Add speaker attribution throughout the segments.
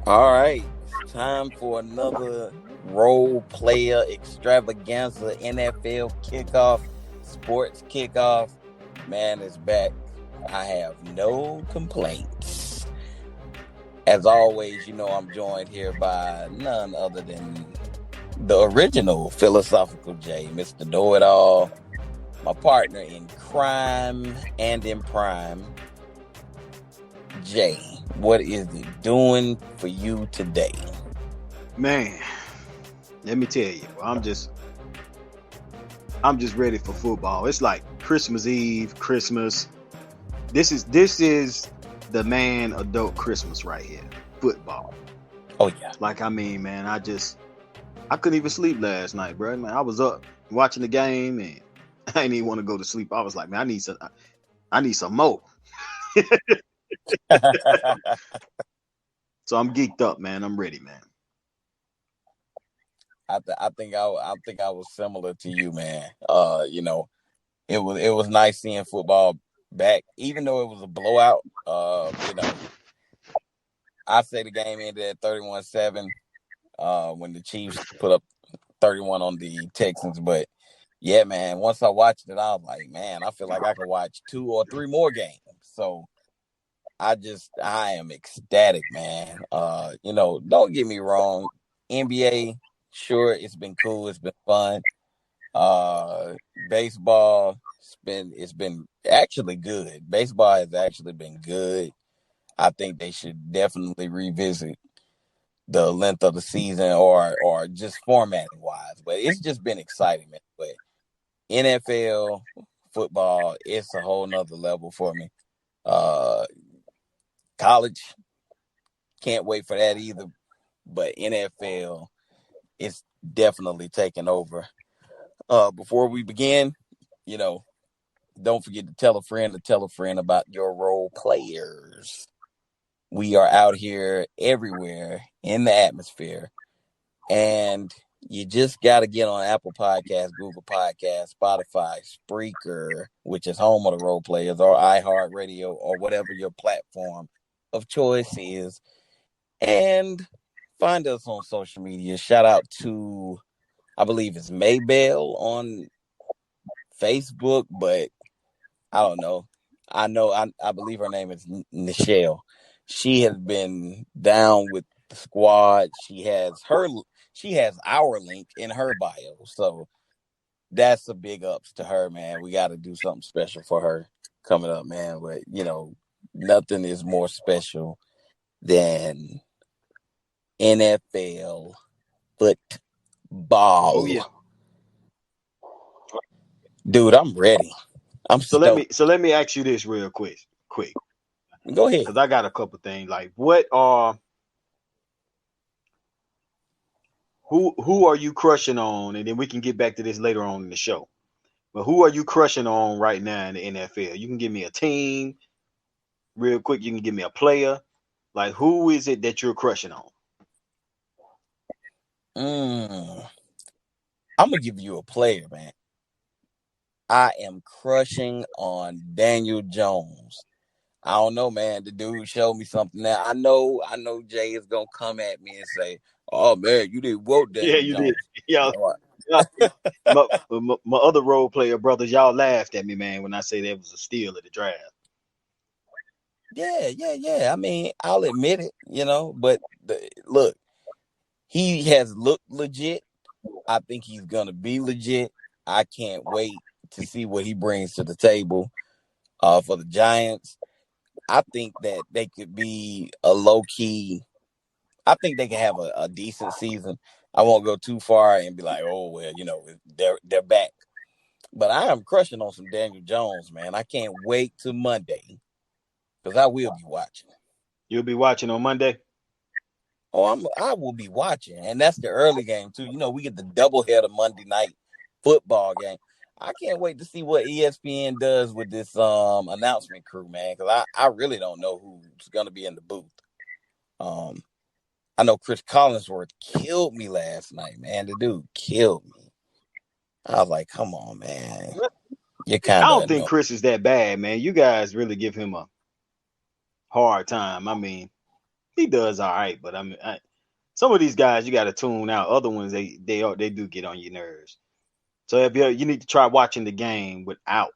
Speaker 1: All right, it's time for another role player extravaganza, NFL kickoff, sports kickoff. Man is back. I have no complaints. As always, I'm joined here by none other than the original philosophical J, Mr. Know It All, my partner in crime and in prime, Jay. What is it doing for you today?
Speaker 2: Man, let me tell you, I'm just ready for football. It's like Christmas Eve, Christmas. This is the man adult Christmas right here. Football.
Speaker 1: Oh yeah.
Speaker 2: Man, I couldn't even sleep last night, bro. Man, I was up watching the game and I didn't even want to go to sleep. I was like, man, I need some more. So I'm geeked up, man. I'm ready, man.
Speaker 1: I think I was similar to you, man. It was nice seeing football back, even though it was a blowout. I say the game ended at 31-7 when the Chiefs put up 31 on the Texans. But yeah, man, once I watched it, I was like, man, I feel like I could watch 2 or 3 more games. So I am ecstatic, man. Don't get me wrong, NBA. Sure, it's been cool. It's been fun. Baseball, it's been actually good. Baseball has actually been good. I think they should definitely revisit the length of the season or just formatting wise. But it's just been exciting, man. But NFL football, it's a whole nother level for me. College, can't wait for that either. But NFL, it's definitely taking over. Before we begin, don't forget to tell a friend about your role players. We are out here everywhere in the atmosphere. And you just got to get on Apple Podcasts, Google Podcasts, Spotify, Spreaker, which is home of the role players, or iHeartRadio, or whatever your platform of choice is. And find us on social media. Shout out to, I believe it's Maybell on Facebook, but I don't know. I believe her name is Nichelle. She has been down with the squad. She has our link in her bio. So that's a big ups to her, man. We got to do something special for her coming up, man. But, nothing is more special than NFL football.
Speaker 2: Oh yeah.
Speaker 1: Dude, I'm ready. I'm stoked.
Speaker 2: Let me ask you this real quick.
Speaker 1: Go ahead.
Speaker 2: Because I got a couple things. Like, who are you crushing on? And then we can get back to this later on in the show. But who are you crushing on right now in the NFL? You can give me a team real quick. You can give me a player. Like, who is it that you're crushing on?
Speaker 1: I'm going to give you a player, man. I am crushing on Daniel Jones. I don't know, man. The dude showed me something now. I know Jay is going to come at me and say, oh, man, you didn't vote Daniel
Speaker 2: Yeah, you
Speaker 1: Jones.
Speaker 2: did. Yeah. my other role player brothers, y'all laughed at me, man, when I say that was a steal of the draft.
Speaker 1: Yeah. I mean, I'll admit it, but look, he has looked legit. I think he's going to be legit. I can't wait to see what he brings to the table for the Giants. I think that they could be a low-key. I think they can have a decent season. I won't go too far and be like, oh, well, they're back. But I am crushing on some Daniel Jones, man. I can't wait till Monday because I will be watching.
Speaker 2: You'll be watching on Monday?
Speaker 1: Oh, I will be watching. And that's the early game, too. We get the doubleheader Monday night football game. I can't wait to see what ESPN does with this announcement crew, man, because I really don't know who's going to be in the booth. I know Chris Collinsworth killed me last night, man. The dude killed me. I was like, come on, man. You're kind of
Speaker 2: I don't think Chris is that bad, man. You guys really give him a hard time. I mean, He does all right, but I mean, some of these guys you got to tune out. Other ones they do get on your nerves. So if you need to try watching the game without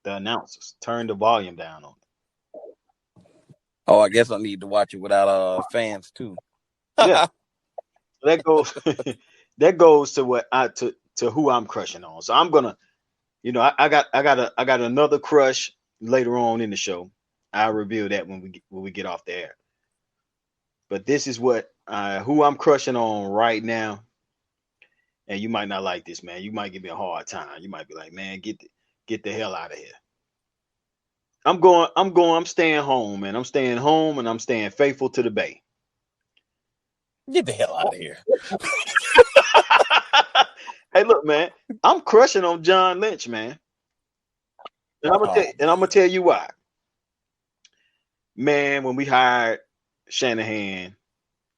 Speaker 2: the announcers. Turn the volume down on it.
Speaker 1: Oh, I guess I need to watch it without fans too.
Speaker 2: Yeah, that goes that goes to what to who I'm crushing on. So I'm gonna, I got another crush later on in the show. I'll reveal that when we get off the air. But this is what who I'm crushing on right now. And you might not like this, man. You might give me a hard time. You might be like, man, get the hell out of here. I'm staying home, man. I'm staying home and I'm staying faithful to the Bay.
Speaker 1: Get the hell out of here.
Speaker 2: Hey, look, man. I'm crushing on John Lynch, man. And I'm gonna tell you why. Man, when we hired Shanahan,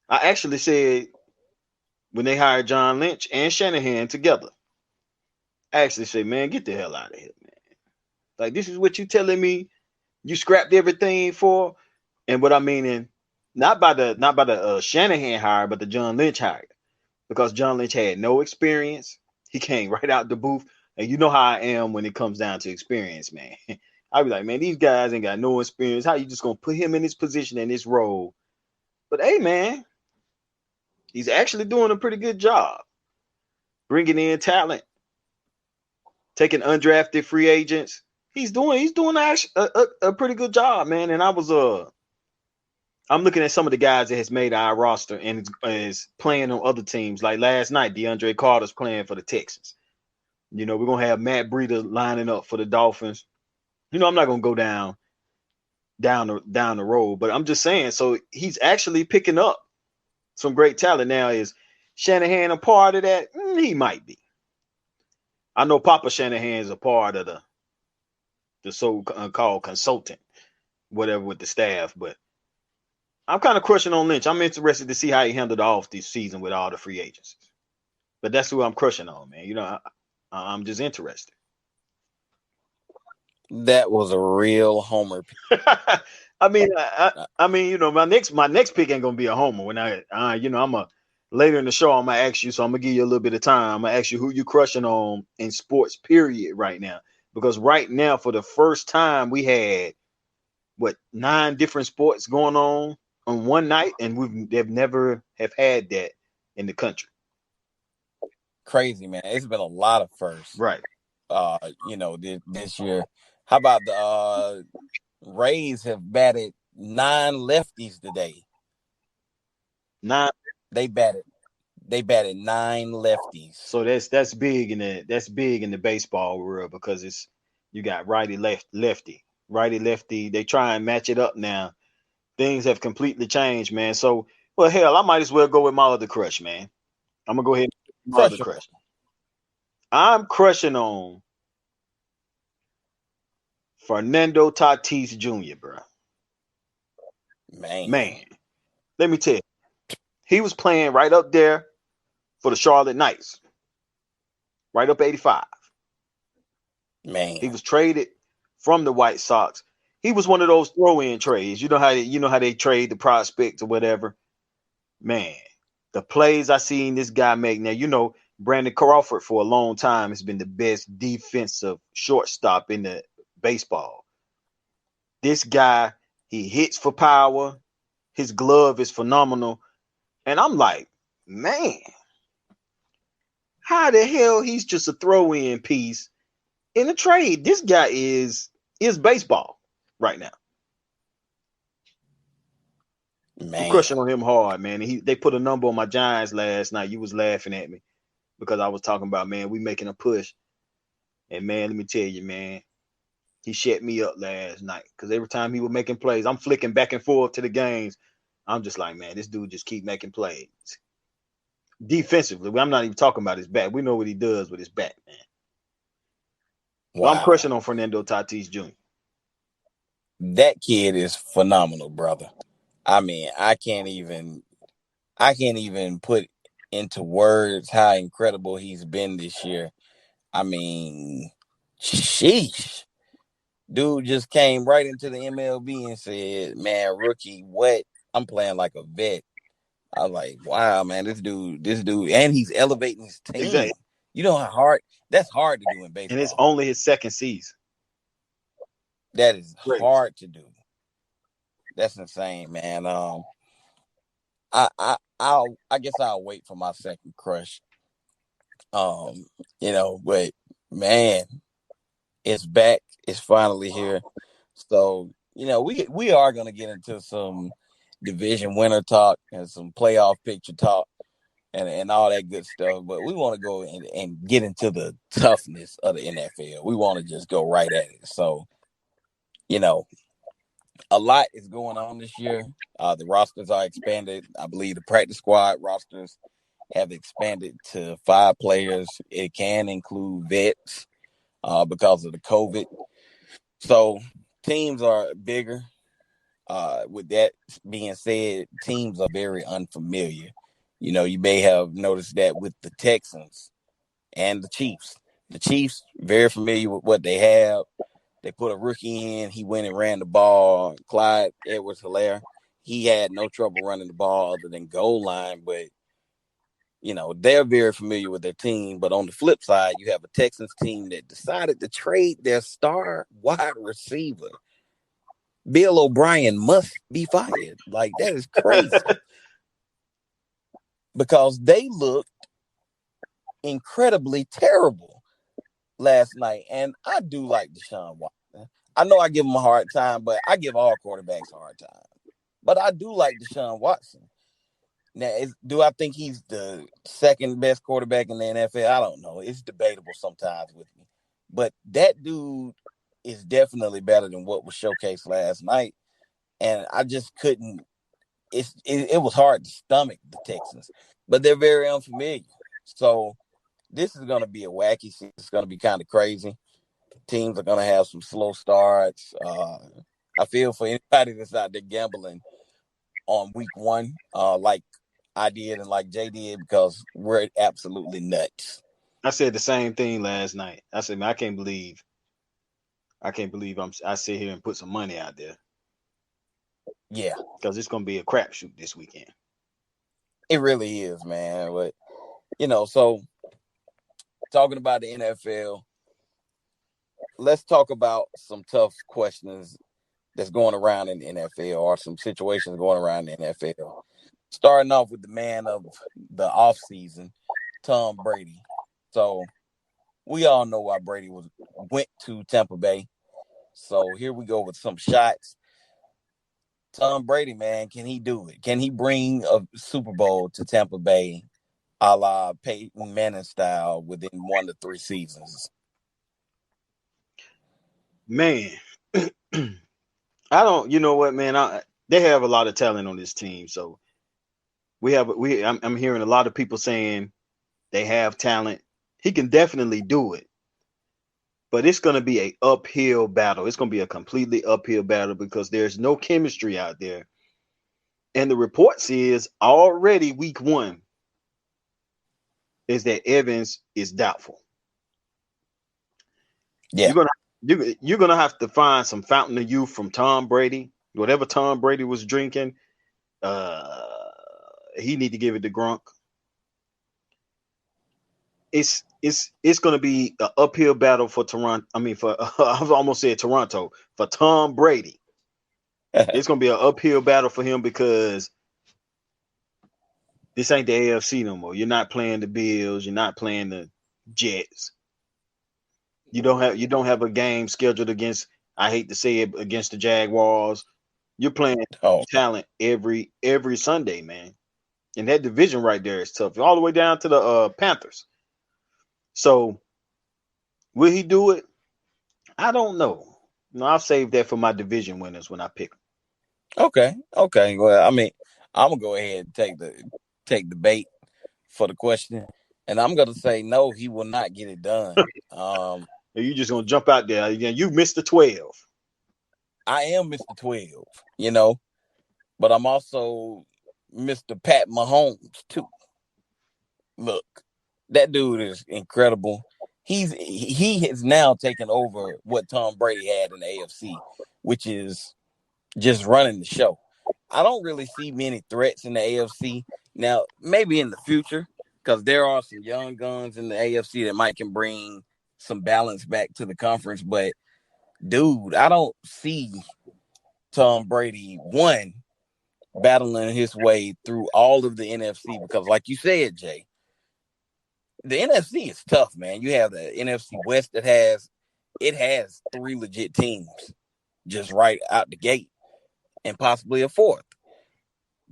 Speaker 2: I actually said when they hired John Lynch and Shanahan together, I actually said, man, get the hell out of here, man. Like, this is what you telling me you scrapped everything for? And what I mean in not by the Shanahan hire, but the John Lynch hire. Because John Lynch had no experience. He came right out the booth. And you know how I am when it comes down to experience, man. I'd be like, man, these guys ain't got no experience. How you just gonna put him in this position, in this role? But hey, man, he's actually doing a pretty good job. Bringing in talent, taking undrafted free agents. He's doing a pretty good job, man. And I'm looking at some of the guys that has made our roster and is playing on other teams. Like last night, DeAndre Carter's playing for the Texans. We're gonna have Matt Breida lining up for the Dolphins. I'm not gonna go down the road, but I'm just saying. So he's actually picking up some great talent. Now, is Shanahan a part of that? He might be. I know Papa Shanahan is a part of the so-called consultant, whatever, with the staff, but I'm kind of crushing on Lynch. I'm interested to see how he handled off this season with all the free agents. But that's who I'm crushing on, man. I'm just interested.
Speaker 1: That was a real homer.
Speaker 2: I mean, my next pick ain't gonna be a homer. When I'm later in the show, I'm gonna ask you. So I'm gonna give you a little bit of time. I'm gonna ask you who you crushing on in sports, period, right now. Because right now, for the first time, we had 9 different sports going on one night, and they've never have had that in the country.
Speaker 1: Crazy, man. It's been a lot of firsts.
Speaker 2: Right.
Speaker 1: This year. How about the Rays have batted 9 lefties today?
Speaker 2: 9.
Speaker 1: They batted 9 lefties.
Speaker 2: So that's big in the baseball world, because you got righty lefty. They try and match it up now. Things have completely changed, man. So, well, hell, I might as well go with my other crush, man. I'm gonna go ahead and my other crush. I'm crushing on Fernando Tatis Jr., bro. Man, let me tell you, he was playing right up there for the Charlotte Knights, right up 85.
Speaker 1: Man,
Speaker 2: he was traded from the White Sox. He was one of those throw-in trades. You know how they trade the prospects or whatever. Man, the plays I seen this guy make. Now, Brandon Crawford for a long time has been the best defensive shortstop in the baseball. This guy, he hits for power. His glove is phenomenal. And I'm like, man, how the hell he's just a throw-in piece in a trade? This guy is baseball right now.
Speaker 1: Man.
Speaker 2: I'm crushing on him hard, man. They put a number on my Giants last night. You was laughing at me because I was talking about, man, we making a push. And, man, let me tell you, man, he shut me up last night because every time he was making plays, I'm flicking back and forth to the games. I'm just like, man, this dude just keep making plays. Defensively, I'm not even talking about his bat. We know what he does with his bat, man. Wow. Well, I'm crushing on Fernando Tatis Jr.
Speaker 1: That kid is phenomenal, brother. I mean, I can't even put into words how incredible he's been this year. I mean, sheesh. Dude just came right into the MLB and said, man, rookie, what I'm playing like a vet. I was like, wow, man, this dude, and he's elevating his team.
Speaker 2: Exactly.
Speaker 1: You know how hard that's hard to do in
Speaker 2: And it's
Speaker 1: baseball.
Speaker 2: only his second season.
Speaker 1: That is
Speaker 2: Crazy.
Speaker 1: hard to do. That's insane, man. I guess I'll wait for my second crush. Um, but man, it's back. It's finally here. So, we are gonna get into some division winner talk and some playoff picture talk and all that good stuff. But we want to go and get into the toughness of the NFL. We want to just go right at it. So, you know, a lot is going on this year. The rosters are expanded. I believe the practice squad rosters have expanded to 5 players. It can include vets because of the COVID. So teams are bigger. With that being said, teams are very unfamiliar. You may have noticed that with the Texans and the Chiefs. The Chiefs very familiar with what they have. They put a rookie in. He went and ran the ball. Clyde Edwards-Helaire, he had no trouble running the ball other than goal line, but they're very familiar with their team. But on the flip side, you have a Texans team that decided to trade their star wide receiver. Bill O'Brien must be fired. Like, that is crazy because they looked incredibly terrible last night. And I do like Deshaun Watson. I know I give him a hard time, but I give all quarterbacks a hard time. But I do like Deshaun Watson. Now, do I think he's the second best quarterback in the NFL? I don't know. It's debatable sometimes with me. But that dude is definitely better than what was showcased last night. And I just couldn't. It was hard to stomach the Texans, but they're very unfamiliar. So this is going to be a wacky season. It's going to be kind of crazy. Teams are going to have some slow starts. I feel for anybody that's out there gambling on week one, like I did and like Jay did, because we're absolutely nuts.
Speaker 2: I said the same thing last night. I said, man, I can't believe I sit here and put some money out there
Speaker 1: Yeah,
Speaker 2: because it's gonna be a crapshoot this weekend.
Speaker 1: it really is, man. But so talking about the NFL, let's talk about some tough questions that's going around in the NFL or some situations going around in the NFL. Starting off with the man of the offseason, Tom Brady. So we all know why Brady went to Tampa Bay. So here we go with some shots. Tom Brady, man, can he do it? Can he bring a Super Bowl to Tampa Bay, a la Peyton Manning style, within 1 to 3 seasons?
Speaker 2: Man, I don't. You know what, man? They have a lot of talent on this team, so I'm hearing a lot of people saying they have talent. He can definitely do it, but it's going to be a uphill battle. It's going to be a completely uphill battle because there's no chemistry out there. And the report says already week one is that Evans is doubtful.
Speaker 1: Yeah.
Speaker 2: You're gonna have to find some fountain of youth from Tom Brady. Whatever Tom Brady was drinking, uh, he need to give it to Gronk. It's going to be an uphill battle for Toronto. I mean, for I've almost said Toronto for Tom Brady. It's going to be an uphill battle for him because this ain't the AFC no more. You're not playing the Bills. You're not playing the Jets. You don't have a game scheduled against. I hate to say it, against the Jaguars. You're playing
Speaker 1: Oh,
Speaker 2: talent every Sunday, man. And that division right there is tough, all the way down to the Panthers. So will he do it? I don't know. No, I'll save that for my division winners when I pick them.
Speaker 1: okay. Okay. Well, I mean, I'm gonna go ahead and take the bait for the question, and I'm gonna say no. He will not get it done. Um,
Speaker 2: You just gonna jump out there again? You missed the 12.
Speaker 1: I am Mr. 12, but I'm also Mr. Pat Mahomes too. Look, that dude is incredible. He has now taken over what Tom Brady had in the AFC, which is just running the show. I don't really see many threats in the AFC. Now, maybe in the future, because there are some young guns in the AFC that might can bring some balance back to the conference. But dude, I don't see Tom Brady battling his way through all of the NFC because, like you said, Jay, the NFC is tough, man. You have the NFC West that has three legit teams just right out the gate, and possibly a fourth.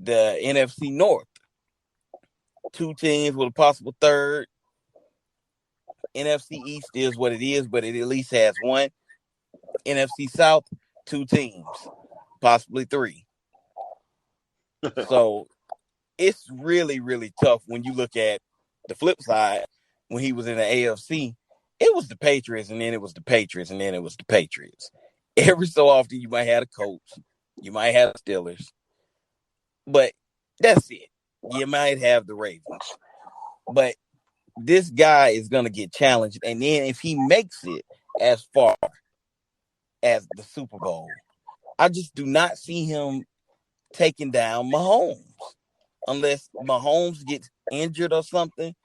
Speaker 1: The NFC North, two teams with a possible third. NFC East is what it is, but it at least has one. NFC South, two teams, possibly three. So it's really, really tough when you look at the flip side. When he was in the AFC, it was the Patriots, and then it was the Patriots, and then it was the Patriots. Every so often, you might have a Colts, you might have the Steelers, but that's it. You might have the Ravens, but this guy is going to get challenged, and then if he makes it as far as the Super Bowl, I just do not see him taking down Mahomes unless Mahomes gets injured or something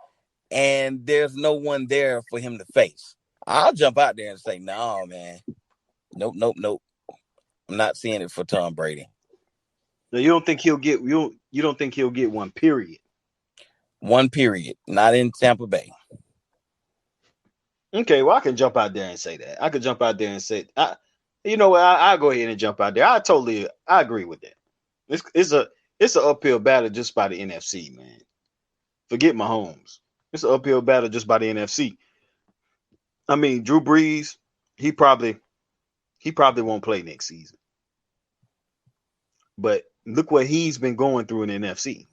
Speaker 1: and there's no one there for him to face. I'll jump out there and say, no, man. Nope, nope, nope. I'm not seeing it for Tom Brady.
Speaker 2: So you don't think he'll get you don't think he'll get one period?
Speaker 1: One period. Not in Tampa Bay.
Speaker 2: Okay, well I can jump out there and say that. I could jump out there and say, you know what? I'll go ahead and jump out there. I agree with that. It's an uphill battle just by the NFC, man. Forget Mahomes. It's an uphill battle just by the NFC. I mean, Drew Brees, he probably won't play next season. But look what he's been going through in the NFC.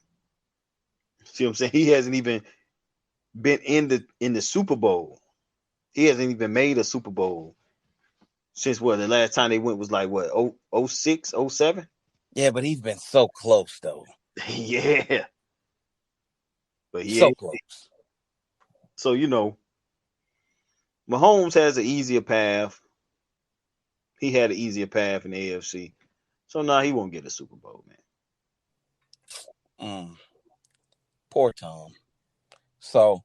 Speaker 2: See what I'm saying? He hasn't even been in the Super Bowl. He hasn't even made a Super Bowl since what the last time they went was like what 06, 07?
Speaker 1: Yeah, but he's been so close though.
Speaker 2: Yeah. But he
Speaker 1: So
Speaker 2: ain't.
Speaker 1: close.
Speaker 2: So Mahomes has an easier path. He had an easier path in the AFC. So now he won't get a Super Bowl, man.
Speaker 1: Poor Tom. So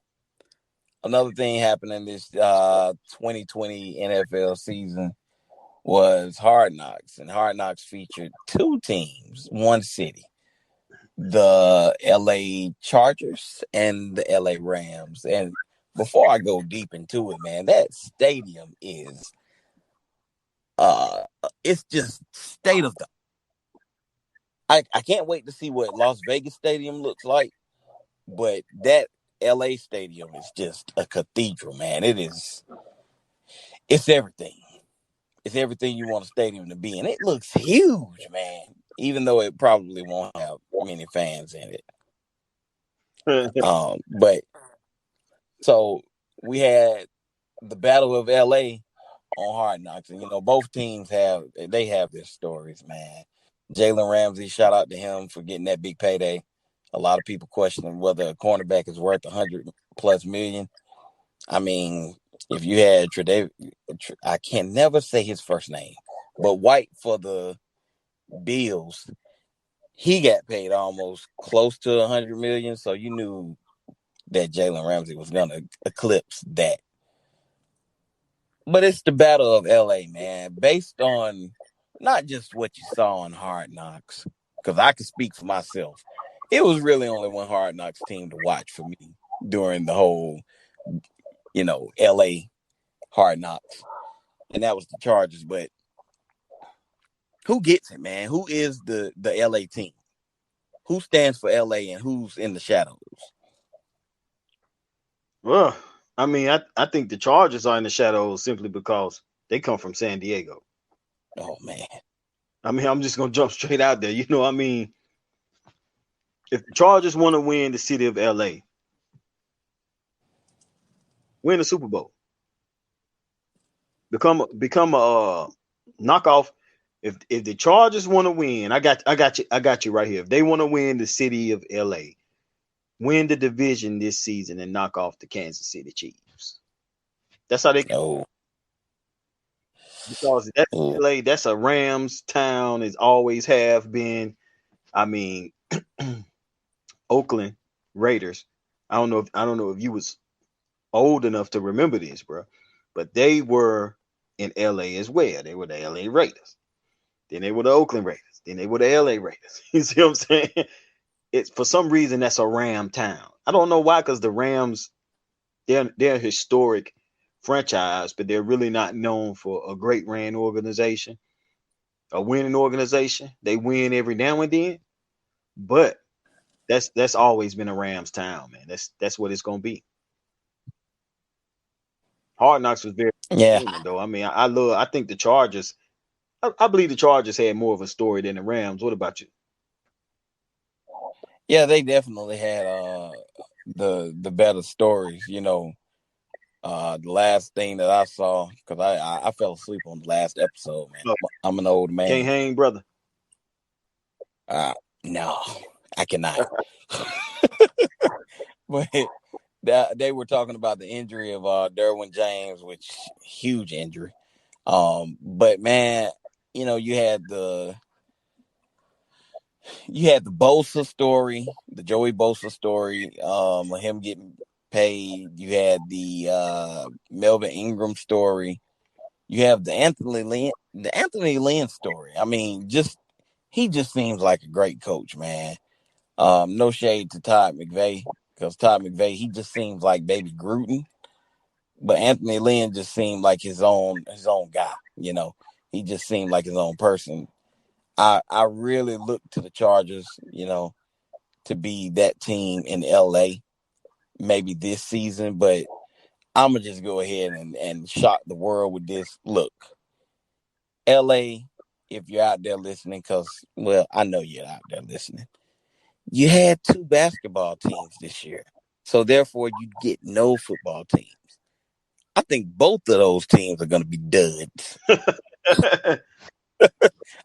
Speaker 1: another thing happening this 2020 NFL season was Hard Knocks, and Hard Knocks featured two teams, one city, the LA Chargers and the LA Rams. And before I go deep into it, man, that stadium is it's just state of the I can't wait to see what Las Vegas Stadium looks like, but that LA Stadium is just a cathedral, man. It's everything. It's everything you want a stadium to be, and it looks huge, man. Even though it probably won't have many fans in it. But so we had the Battle of LA on Hard Knocks, and both teams have their stories, man. Jalen Ramsey, shout out to him for getting that big payday. A lot of people questioning whether a cornerback is worth $100+ million. I mean, if you had I can never say his first name, but White for the Bills, he got paid almost close to $100 million, so you knew that Jalen Ramsey was gonna eclipse that. But it's the Battle of LA, man, based on not just what you saw on Hard Knocks, because I can speak for myself. It was really only one Hard Knocks team to watch for me during the whole, LA Hard Knocks, and that was the Chargers. But who gets it, man? Who is the LA team? Who stands for LA and who's in the shadows?
Speaker 2: Well, I mean, I think the Chargers are in the shadows simply because they come from San Diego.
Speaker 1: Oh man.
Speaker 2: I mean, I'm just gonna jump straight out there. I mean, if the Chargers want to win the city of LA, win the Super Bowl, become a knockoff. If the Chargers want to win, I got you right here. If they want to win the city of LA, win the division this season and knock off the Kansas City Chiefs. That's how they
Speaker 1: Oh.
Speaker 2: because that's LA, that's a Rams town, is always have been. I mean, Oakland Raiders. I don't know if you was old enough to remember this, bro, but they were in LA as well. They were the LA Raiders. Then they were the Oakland Raiders. Then they were the LA Raiders. You see what I'm saying? It's for some reason that's a Ram town. I don't know why, because the Rams, they're a historic franchise, but they're really not known for a great ran organization, a winning organization. They win every now and then, but that's always been a Rams town, man. That's what it's gonna be. Hard Knocks was very
Speaker 1: Yeah,
Speaker 2: entertaining, though. I mean, I think the Chargers. I believe the Chargers had more of a story than the Rams. What about you?
Speaker 1: yeah, they definitely had the better stories. The last thing that I saw, because I fell asleep on the last episode, man.
Speaker 2: Oh,
Speaker 1: I'm an old
Speaker 2: can't
Speaker 1: man.
Speaker 2: hang, brother.
Speaker 1: Uh, no, I cannot. But they were talking about the injury of Derwin James, which huge injury. But man, you had the Bosa story, the Joey Bosa story, him getting paid. You had the Melvin Ingram story. You have the Anthony Lynn story. I mean, he just seems like a great coach, man. No shade to Todd McVay, because Todd McVay, he just seems like baby Gruden, but Anthony Lynn just seemed like his own guy. He just seemed like his own person. I really look to the Chargers, to be that team in LA maybe this season, but I'm gonna just go ahead and shock the world with this. Look, LA, if you're out there listening, because well, I know you're out there listening. You had two basketball teams this year, so therefore you get no football teams. I think both of those teams are going to be duds.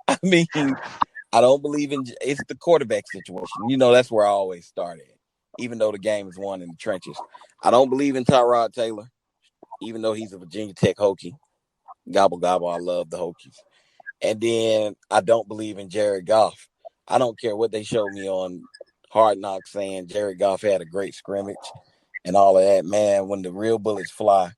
Speaker 1: I mean, I don't believe it's the quarterback situation. That's where I always start at. Even though the game is won in the trenches, I don't believe in Tyrod Taylor, even though he's a Virginia Tech Hokie. Gobble gobble, I love the Hokies. And then I don't believe in Jared Goff. I don't care what they showed me on Hard Knocks saying Jared Goff had a great scrimmage and all of that. Man, when the real bullets fly,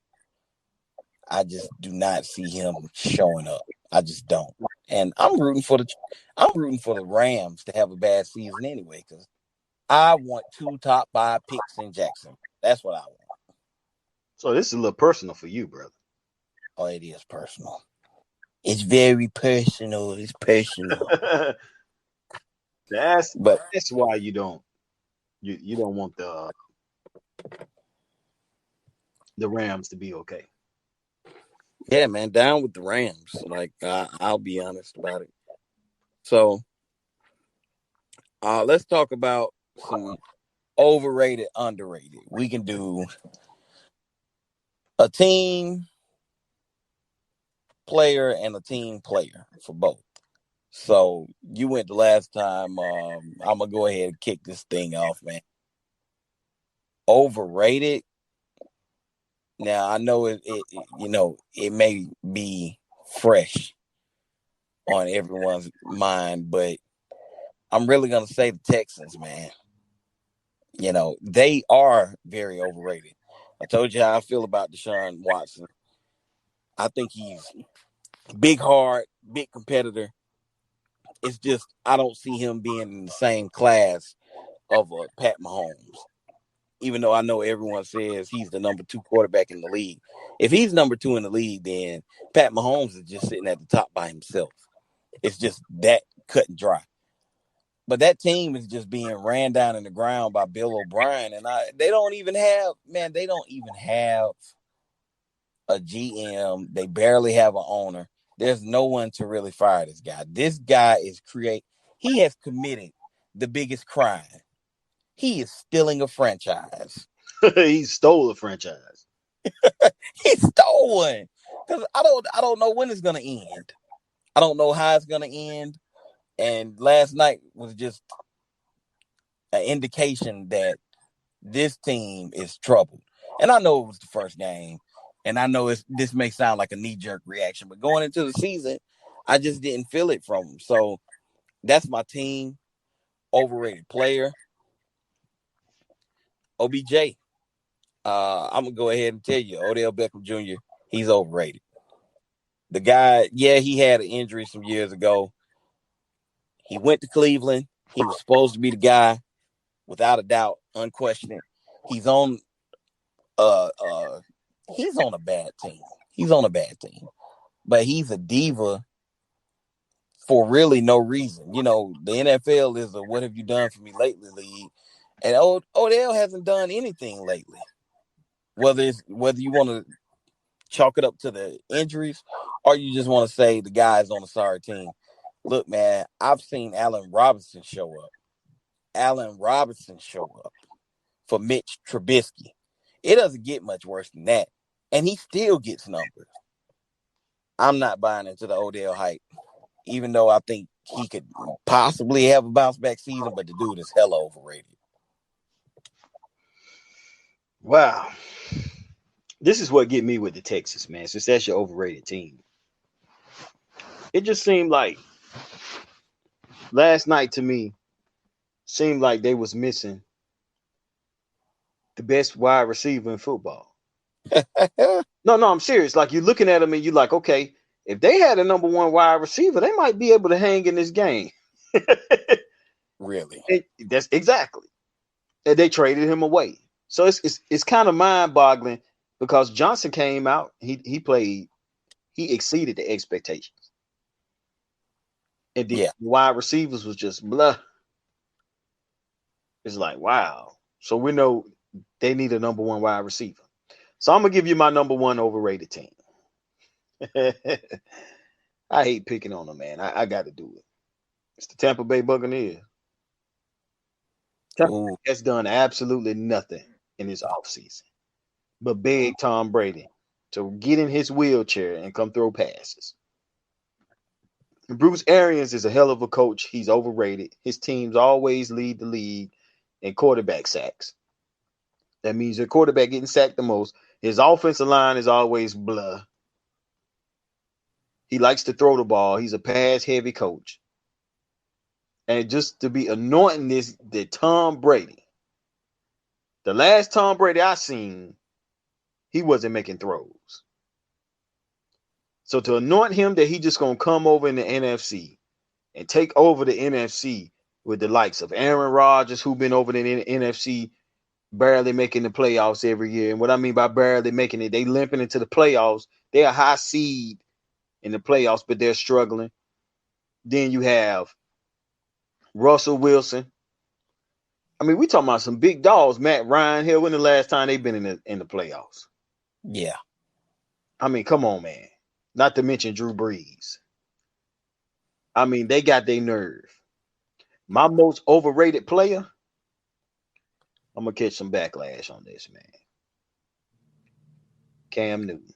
Speaker 1: I just do not see him showing up. I just don't. And I'm rooting for the Rams to have a bad season anyway, because I want two top 5 picks in Jackson. That's what I want.
Speaker 2: So this is a little personal for you, brother.
Speaker 1: Oh, it is personal. It's very personal. It's personal.
Speaker 2: that's
Speaker 1: But
Speaker 2: that's why you don't want the Rams to be okay.
Speaker 1: yeah, man, down with the Rams. Like I'll be honest about it. So let's talk about some overrated, underrated. We can do a team player and a team player for both. So you went the last time. I'm gonna go ahead and kick this thing off, man. Overrated. Now I know it may be fresh on everyone's mind, but I'm really gonna say the Texans, man. They are very overrated. I told you how I feel about Deshaun Watson. I think he's big, hard, big competitor. It's just I don't see him being in the same class of Pat Mahomes. Even though I know everyone says he's the number 2 quarterback in the league. If he's number 2 in the league, then Pat Mahomes is just sitting at the top by himself. It's just that cut and dry. But that team is just being ran down in the ground by Bill O'Brien, and they don't even have, man. They don't even have a GM. They barely have an owner. There's no one to really fire this guy. This guy he has committed the biggest crime. He is stealing a franchise.
Speaker 2: He stole the franchise.
Speaker 1: He stole one. Because I don't know when it's gonna end. I don't know how it's gonna end. And last night was just an indication that this team is troubled. And I know it was the first game, and I know this may sound like a knee-jerk reaction, but going into the season, I just didn't feel it from them. So that's my team. overrated player, OBJ. I'm gonna go ahead and tell you, Odell Beckham Jr. He's overrated. The guy, yeah, he had an injury some years ago. He went to Cleveland. He was supposed to be the guy, without a doubt, unquestioned. He's on uh uh he's on a bad team. He's on a bad team. But he's a diva for really no reason. You know, the NFL is a what have you done for me lately league. And Odell hasn't done anything lately. Whether you want to chalk it up to the injuries or you just want to say the guy's on a sorry team. Look, man, I've seen Allen Robinson show up. Allen Robinson show up for Mitch Trubisky. It doesn't get much worse than that. And he still gets numbers. I'm not buying into the Odell hype, even though I think he could possibly have a bounce back season, but the dude is hella overrated.
Speaker 2: Wow. This is what get me with the Texas, man. Since that's your overrated team. It just seemed like last night to me seemed like they was missing the best wide receiver in football. No, I'm serious. Like you're looking at them and you're like, okay, if they had a number one wide receiver, they might be able to hang in this game.
Speaker 1: Really?
Speaker 2: That's exactly. And they traded him away. So it's kind of mind-boggling because Johnson came out, he played, he exceeded the expectations. And the wide receivers was just blah. It's like, wow. So we know they need a number one wide receiver. So I'm gonna give you my number one overrated team. I hate picking on them, man. I got to do it. It's the Tampa Bay Buccaneers. Tampa Bay has done absolutely nothing in his offseason but beg Tom Brady to get in his wheelchair and come throw passes. Bruce Arians is a hell of a coach. He's overrated. His teams always lead the league in quarterback sacks. That means their quarterback getting sacked the most. His offensive line is always blah. He likes to throw the ball. He's a pass-heavy coach. And just to be anointing the Tom Brady. The last Tom Brady I seen, he wasn't making throws. So to anoint him that he just going to come over in the NFC and take over the NFC with the likes of Aaron Rodgers, who've been over in the NFC barely making the playoffs every year. And what I mean by barely making it, they limping into the playoffs. They're a high seed in the playoffs, but they're struggling. Then you have Russell Wilson. I mean, we talking about some big dogs. Matt Ryan here. When the last time they've been in the playoffs?
Speaker 1: Yeah.
Speaker 2: I mean, come on, man. Not to mention Drew Brees. I mean, they got their nerve. My most overrated player, I'm going to catch some backlash on this, man. Cam Newton.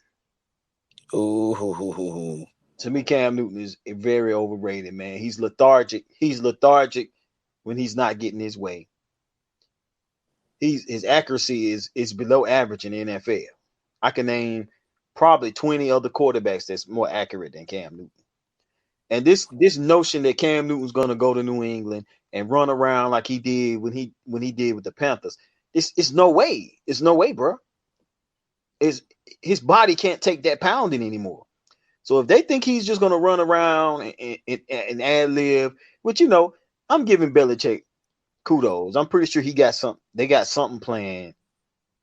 Speaker 1: Ooh.
Speaker 2: To me, Cam Newton is very overrated, man. He's lethargic. He's lethargic when he's not getting his way. His accuracy is below average in the NFL. I can name probably 20 other quarterbacks that's more accurate than Cam Newton. And this notion that Cam Newton's going to go to New England and run around like he did when he did with the Panthers, it's no way. It's no way, bro. His body can't take that pounding anymore. So if they think he's just going to run around and ad lib, which I'm giving Belichick kudos. I'm pretty sure they got something planned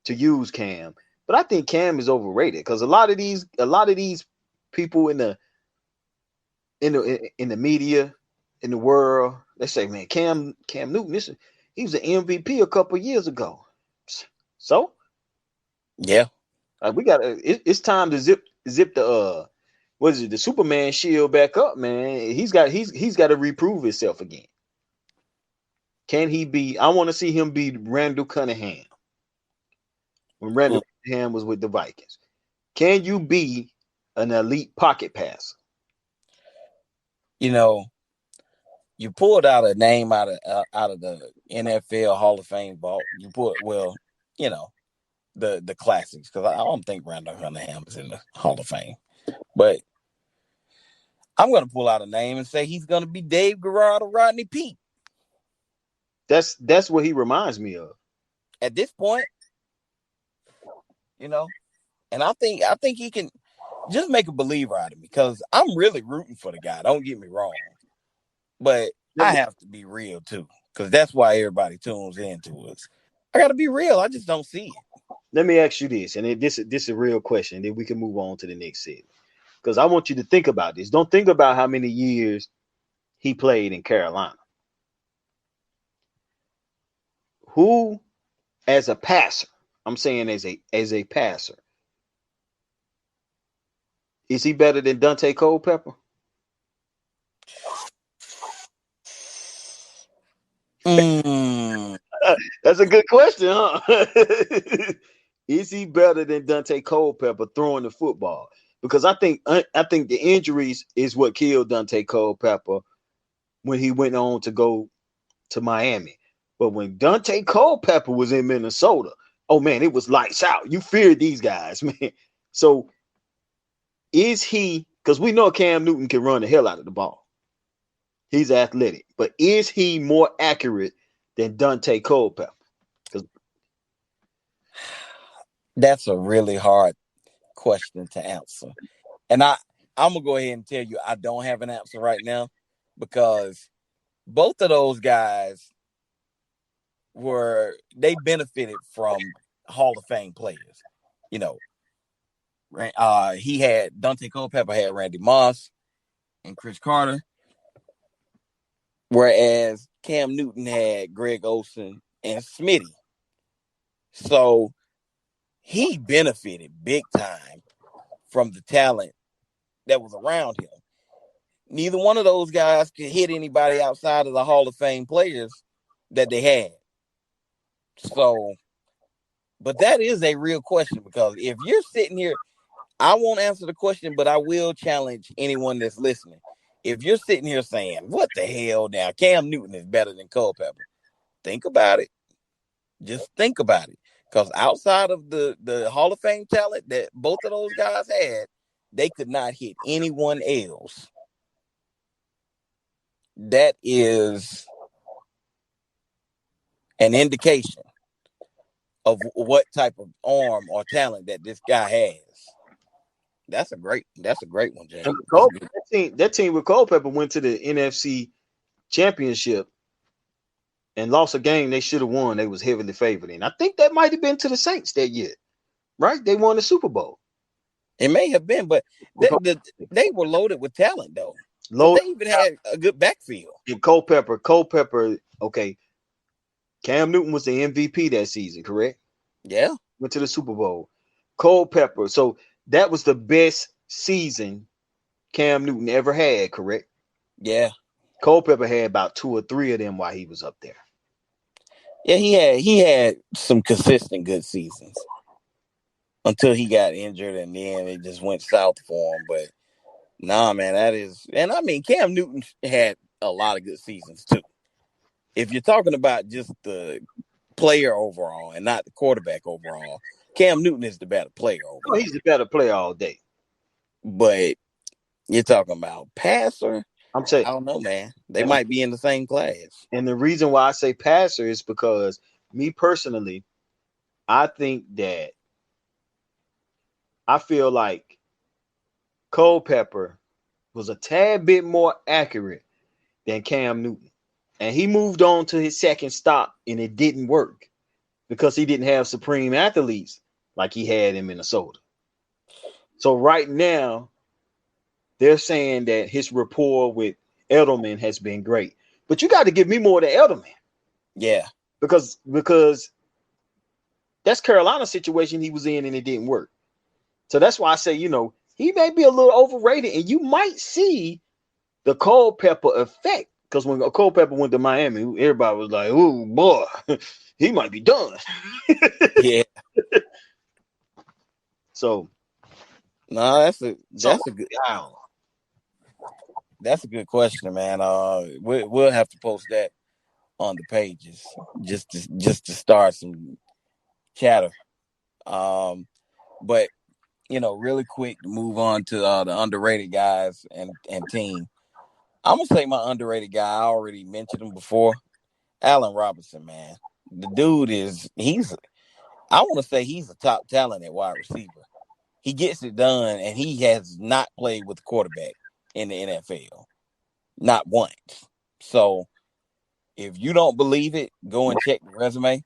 Speaker 2: to use Cam. But I think Cam is overrated because a lot of these people in the media, in the world, they say, man, Cam Newton, he was an MVP a couple years ago. So
Speaker 1: yeah,
Speaker 2: it's time to zip the the Superman shield back up, man. He's got to reprove himself again. Can he be? I want to see him be Randall Cunningham when Randall Cunningham was with the Vikings. Can you be an elite pocket passer?
Speaker 1: You pulled out a name out of the NFL Hall of Fame vault. You put the classics because I don't think Randall Cunningham is in the Hall of Fame, but I'm going to pull out a name and say he's going to be Dave Garrard or Rodney Peete.
Speaker 2: That's what he reminds me of.
Speaker 1: At this point, you know, and I think he can just make a believer out of me because I'm really rooting for the guy. Don't get me wrong, but
Speaker 2: Let
Speaker 1: I
Speaker 2: me
Speaker 1: have to be real too because that's why everybody tunes into us. I got to be real. I just don't see it.
Speaker 2: let me ask you this, and this is a real question. Then we can move on to the next segment because I want you to think about this. Don't think about how many years he played in Carolina. Who, as a passer, I'm saying as a passer, is he better than Dante Culpepper?
Speaker 1: Mm,
Speaker 2: That's a good question, huh? Is he better than Dante Culpepper throwing the football? Because I think the injuries is what killed Dante Culpepper when he went on to go to Miami. But when Dante Culpepper was in Minnesota, oh man, it was lights out. You feared these guys, man. So is he? Because we know Cam Newton can run the hell out of the ball. He's athletic, but is he more accurate than Dante Culpepper? Because
Speaker 1: that's a really hard question to answer, and I'm gonna go ahead and tell you I don't have an answer right now because both of those guys they benefited from Hall of Fame players. You know, he had Dante Culpepper had Randy Moss and Chris Carter, whereas Cam Newton had Greg Olsen and Smitty. So he benefited big time from the talent that was around him. Neither one of those guys could hit anybody outside of the Hall of Fame players that they had. So, but that is a real question because if you're sitting here, I won't answer the question, but I will challenge anyone that's listening. If you're sitting here saying, "What the hell now? Cam Newton is better than Culpepper," think about it. Just think about it, because outside of the Hall of Fame talent that both of those guys had, they could not hit anyone else. That is an indication of what type of arm or talent that this guy has. That's a great one, Jay. That's a good.
Speaker 2: that team with Culpepper went to the NFC Championship and lost a game they should have won. They was heavily favored in. I think that might have been to the Saints that year, right? They won the Super Bowl.
Speaker 1: It may have been, but they were loaded with talent though, because
Speaker 2: Low
Speaker 1: they even had a good backfield.
Speaker 2: and Culpepper. Okay, Cam Newton was the MVP that season, correct?
Speaker 1: Yeah,
Speaker 2: Went to the Super Bowl. Culpepper. So that was the best season Cam Newton ever had, correct?
Speaker 1: yeah,
Speaker 2: Culpepper had about two or three of them while he was up there.
Speaker 1: yeah. He had some consistent good seasons until he got injured, and then it just went south for him. But nah, man, that is, and I mean, Cam Newton had a lot of good seasons too. If you're talking about just the player overall and not the quarterback overall, Cam Newton is the better player
Speaker 2: Oh,
Speaker 1: overall.
Speaker 2: he's the better player all day.
Speaker 1: But you're talking about passer,
Speaker 2: I'm saying,
Speaker 1: I don't know, man. They might be in the same class.
Speaker 2: and the reason why I say passer is because me personally, I think that I feel like Culpepper was a tad bit more accurate than Cam Newton. And he moved on to his second stop and it didn't work because he didn't have supreme athletes like he had in Minnesota. So right now, they're saying that his rapport with Edelman has been great. But you got to give me more than Edelman
Speaker 1: Yeah,
Speaker 2: because that's Carolina's situation he was in and it didn't work. So that's why I say, he may be a little overrated and you might see the Culpepper effect. Because when Culpepper went to Miami, everybody was like, "Oh boy, he might be done."
Speaker 1: yeah.
Speaker 2: So,
Speaker 1: No, that's a
Speaker 2: somebody
Speaker 1: that's a good
Speaker 2: down.
Speaker 1: that's a good question, man. We'll have to post that on the pages just to start some chatter. Um, but really quick to move on to the underrated guys and team. I'm gonna say my underrated guy. I already mentioned him before. Allen Robinson, man. The dude I want to say he's a top talent at wide receiver. He gets it done, and he has not played with the quarterback in the NFL. Not once. So if you don't believe it, go and check the resume.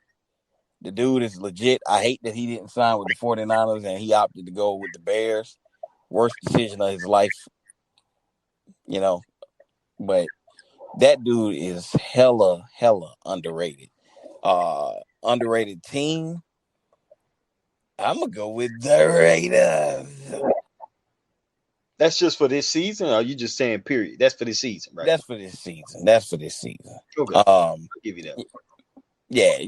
Speaker 1: The dude is legit. I hate that he didn't sign with the 49ers and he opted to go with the Bears. Worst decision of his life, you know. But that dude is hella underrated. Underrated team. I'm gonna go with the Raiders.
Speaker 2: That's just for this season, or are you just saying period? That's for this season, right?
Speaker 1: That's for this season. That's for this season.
Speaker 2: Okay, I'll give you that.
Speaker 1: Yeah,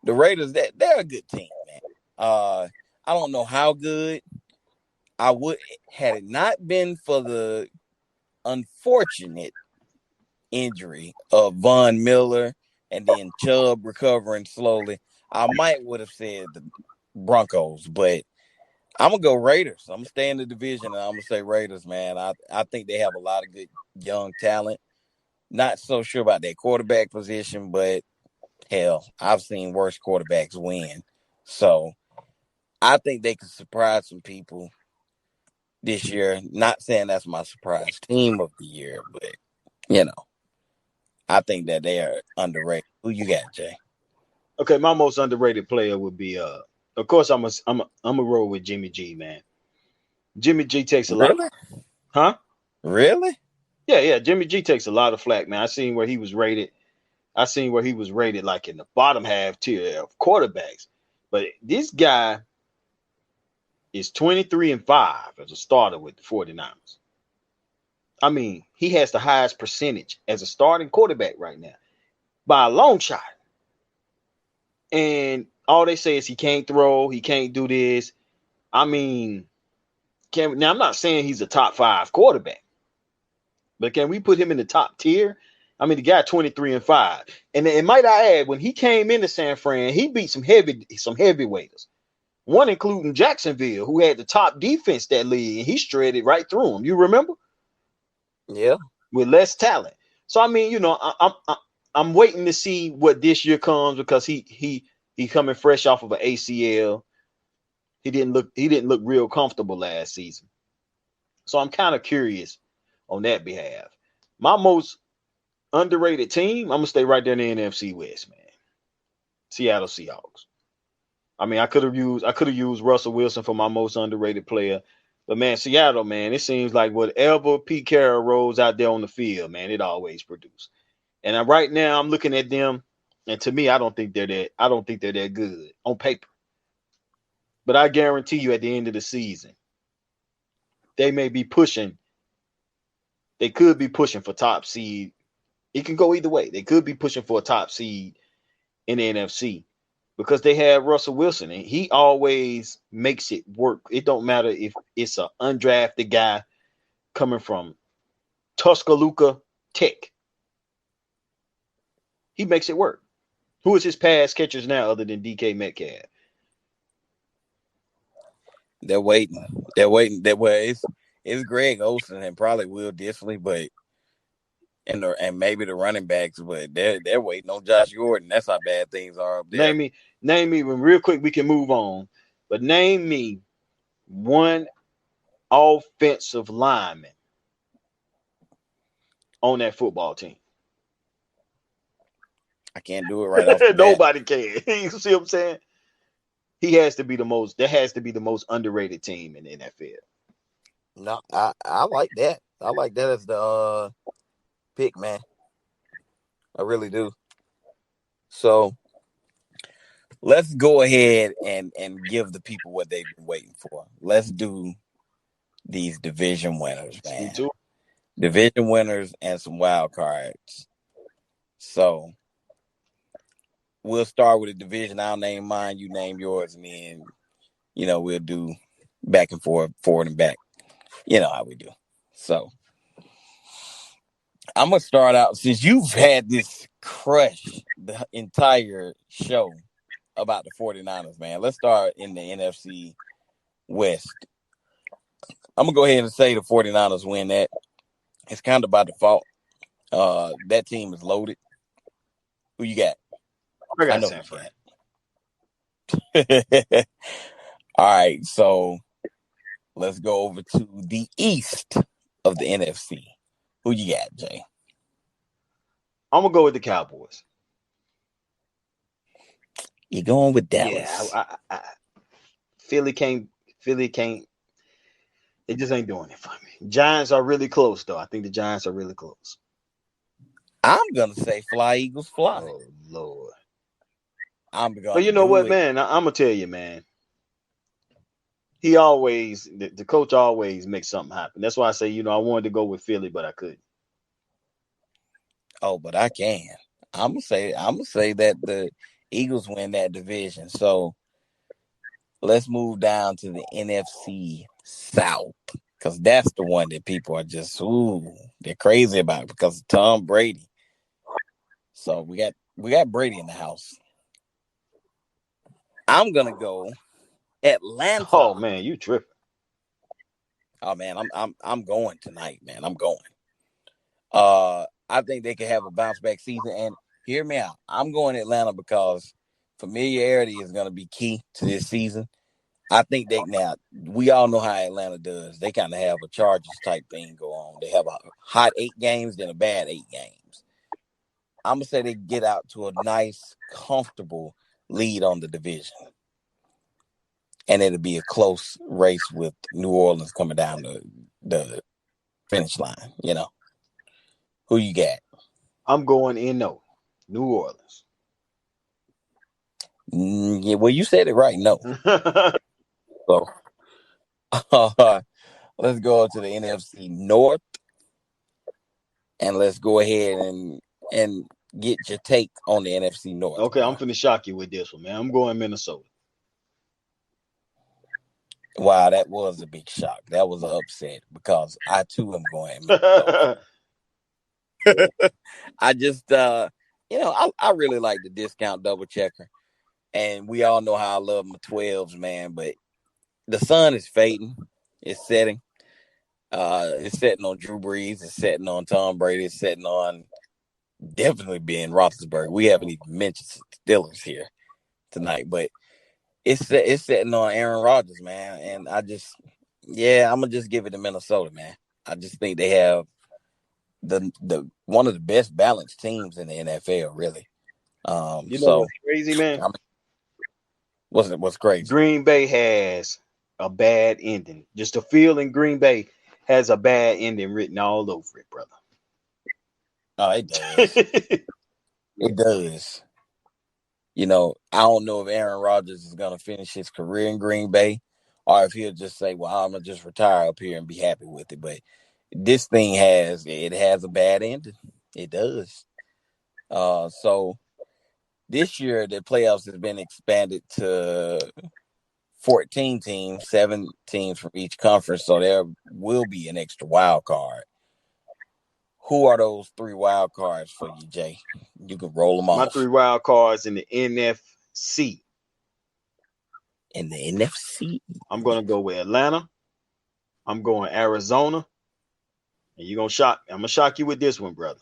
Speaker 1: the Raiders. They're a good team, man. I don't know how good I would had it not been for the unfortunate injury of Von Miller and then Chubb recovering slowly. I might would have said the Broncos, but I'm gonna go Raiders. I'm gonna stay in the division and I'm gonna say Raiders, man. I think they have a lot of good young talent. Not so sure about their quarterback position, but hell, I've seen worse quarterbacks win. So I think they can surprise some people this year. Not saying that's my surprise team of the year, but you know, I think that they are underrated. Who you got, Jay?
Speaker 2: Okay, my most underrated player would be of course I'm a roll with Jimmy G, man. Jimmy G takes a lot,
Speaker 1: Really?
Speaker 2: huh?
Speaker 1: Really?
Speaker 2: Yeah. Jimmy G takes a lot of flack, man. I seen where he was rated. I seen where he was rated like in the bottom half tier of quarterbacks. But this guy is 23-5 as a starter with the 49ers. I mean, he has the highest percentage as a starting quarterback right now by a long shot. And all they say is he can't throw, he can't do this. I mean, now I'm not saying he's a top 5 quarterback, but can we put him in the top tier? I mean, the guy 23-5. And might I add, when he came into San Fran, he beat some heavyweights. One including Jacksonville, who had the top defense that league, and he shredded right through them. You remember?
Speaker 1: Yeah.
Speaker 2: With less talent. So I mean, I'm waiting to see what this year comes because he coming fresh off of an ACL. He didn't look real comfortable last season. So I'm kind of curious on that behalf. My most underrated team, I'm gonna stay right there in the NFC West, man. Seattle Seahawks. I mean, I could have used Russell Wilson for my most underrated player. But man, Seattle, man, it seems like whatever Pete Carroll rolls out there on the field, man, it always produces. And right now, I'm looking at them, and to me, I don't think they're that good on paper. But I guarantee you, at the end of the season, they may be pushing. They could be pushing for top seed. It can go either way. They could be pushing for a top seed in the NFC because they have Russell Wilson, and he always makes it work. It don't matter if it's an undrafted guy coming from Tuscaloosa Tech. He makes it work. Who is his pass catchers now other than DK Metcalf?
Speaker 1: They're waiting. They're waiting. It's Greg Olsen and probably Will Disley, but and maybe the running backs, but they're waiting on Josh Gordon. That's how bad things are up there.
Speaker 2: Name me real quick. We can move on, but name me one offensive lineman on that football team.
Speaker 1: I can't do it right off the bat.
Speaker 2: Nobody can. You see what I'm saying? He has to be the most. That has to be the most underrated team in the NFL.
Speaker 1: No, I like that. I like that as the pick, man. I really do. So let's go ahead and give the people what they've been waiting for. Let's do these division winners, man. Division winners and some wild cards. So we'll start with a division. I'll name mine, you name yours, and then we'll do back and forth, forward and back. You know how we do. So I'm gonna start out since you've had this crush the entire show about the 49ers, man. Let's start in the NFC West. I'm gonna go ahead and say the 49ers win that. It's kind of by default. That team is loaded. Who you got?
Speaker 2: I
Speaker 1: I
Speaker 2: got
Speaker 1: know
Speaker 2: San
Speaker 1: who
Speaker 2: Fran.
Speaker 1: you got. All right, so let's go over to the east of the NFC. Who you got, Jay?
Speaker 2: I'm gonna go with the Cowboys.
Speaker 1: You're going with
Speaker 2: Yeah,
Speaker 1: Dallas.
Speaker 2: Philly can't. Philly can't. It just ain't doing it for me. Giants are really close, though. I think the Giants are really close.
Speaker 1: I'm gonna say fly, Eagles, fly.
Speaker 2: Oh Lord.
Speaker 1: I'm
Speaker 2: But
Speaker 1: gonna
Speaker 2: you know
Speaker 1: do
Speaker 2: what,
Speaker 1: it.
Speaker 2: man? I'm gonna tell you, man. He always the coach always makes something happen. That's why I say, I wanted to go with Philly, but I couldn't.
Speaker 1: Oh, but I can. I'm gonna say that the Eagles win that division. So let's move down to the NFC South because that's the one that people are just they're crazy about because of Tom Brady. So we got Brady in the house. I'm gonna go Atlanta.
Speaker 2: Oh man, you tripping.
Speaker 1: Oh man, I'm going tonight, man. I'm going. I think they could have a bounce back season. And hear me out. I'm going Atlanta because familiarity is going to be key to this season. I think we all know how Atlanta does. They kind of have a Chargers type thing go on. They have a hot 8 games, then a bad 8 games. I'm gonna say they get out to a nice, comfortable lead on the division, and it'll be a close race with New Orleans coming down the finish line. Who you got?
Speaker 2: I'm going in no. New Orleans.
Speaker 1: Yeah, well, you said it right. No, so let's go to the NFC North, and let's go ahead and get your take on the NFC North,
Speaker 2: Okay, I'm
Speaker 1: bro.
Speaker 2: finna shock you with this one, man. I'm going Minnesota.
Speaker 1: Wow, that was a big shock. That was an upset because I too am going Minnesota. I just, I really like the discount double checker, and we all know how I love my 12s, man. But the sun is fading, it's setting. It's setting on Drew Brees. It's setting on Tom Brady. It's setting on definitely Ben Roethlisberger. We haven't even mentioned Steelers here tonight, but it's setting on Aaron Rodgers, man. And I'm gonna just give it to Minnesota, man. I just think they have the one of the best balanced teams in the NFL, really.
Speaker 2: You know
Speaker 1: So
Speaker 2: what's crazy, man?
Speaker 1: I mean, what's crazy?
Speaker 2: Green Bay has a bad ending. Just the feel in Green Bay has a bad ending written all over it, brother.
Speaker 1: Oh, it does. It does. I don't know if Aaron Rodgers is going to finish his career in Green Bay or if he'll just say, well, I'm going to just retire up here and be happy with it. But this thing has a bad ending. It does. So this year, the playoffs has been expanded to 14 teams, 7 teams from each conference. So there will be an extra wild card. Who are those 3 wild cards for you, Jay? You can roll them
Speaker 2: My
Speaker 1: off.
Speaker 2: 3 wild cards in the NFC.
Speaker 1: In the NFC,
Speaker 2: I'm gonna go with Atlanta. I'm going Arizona. And I'm gonna shock you with this one, brother.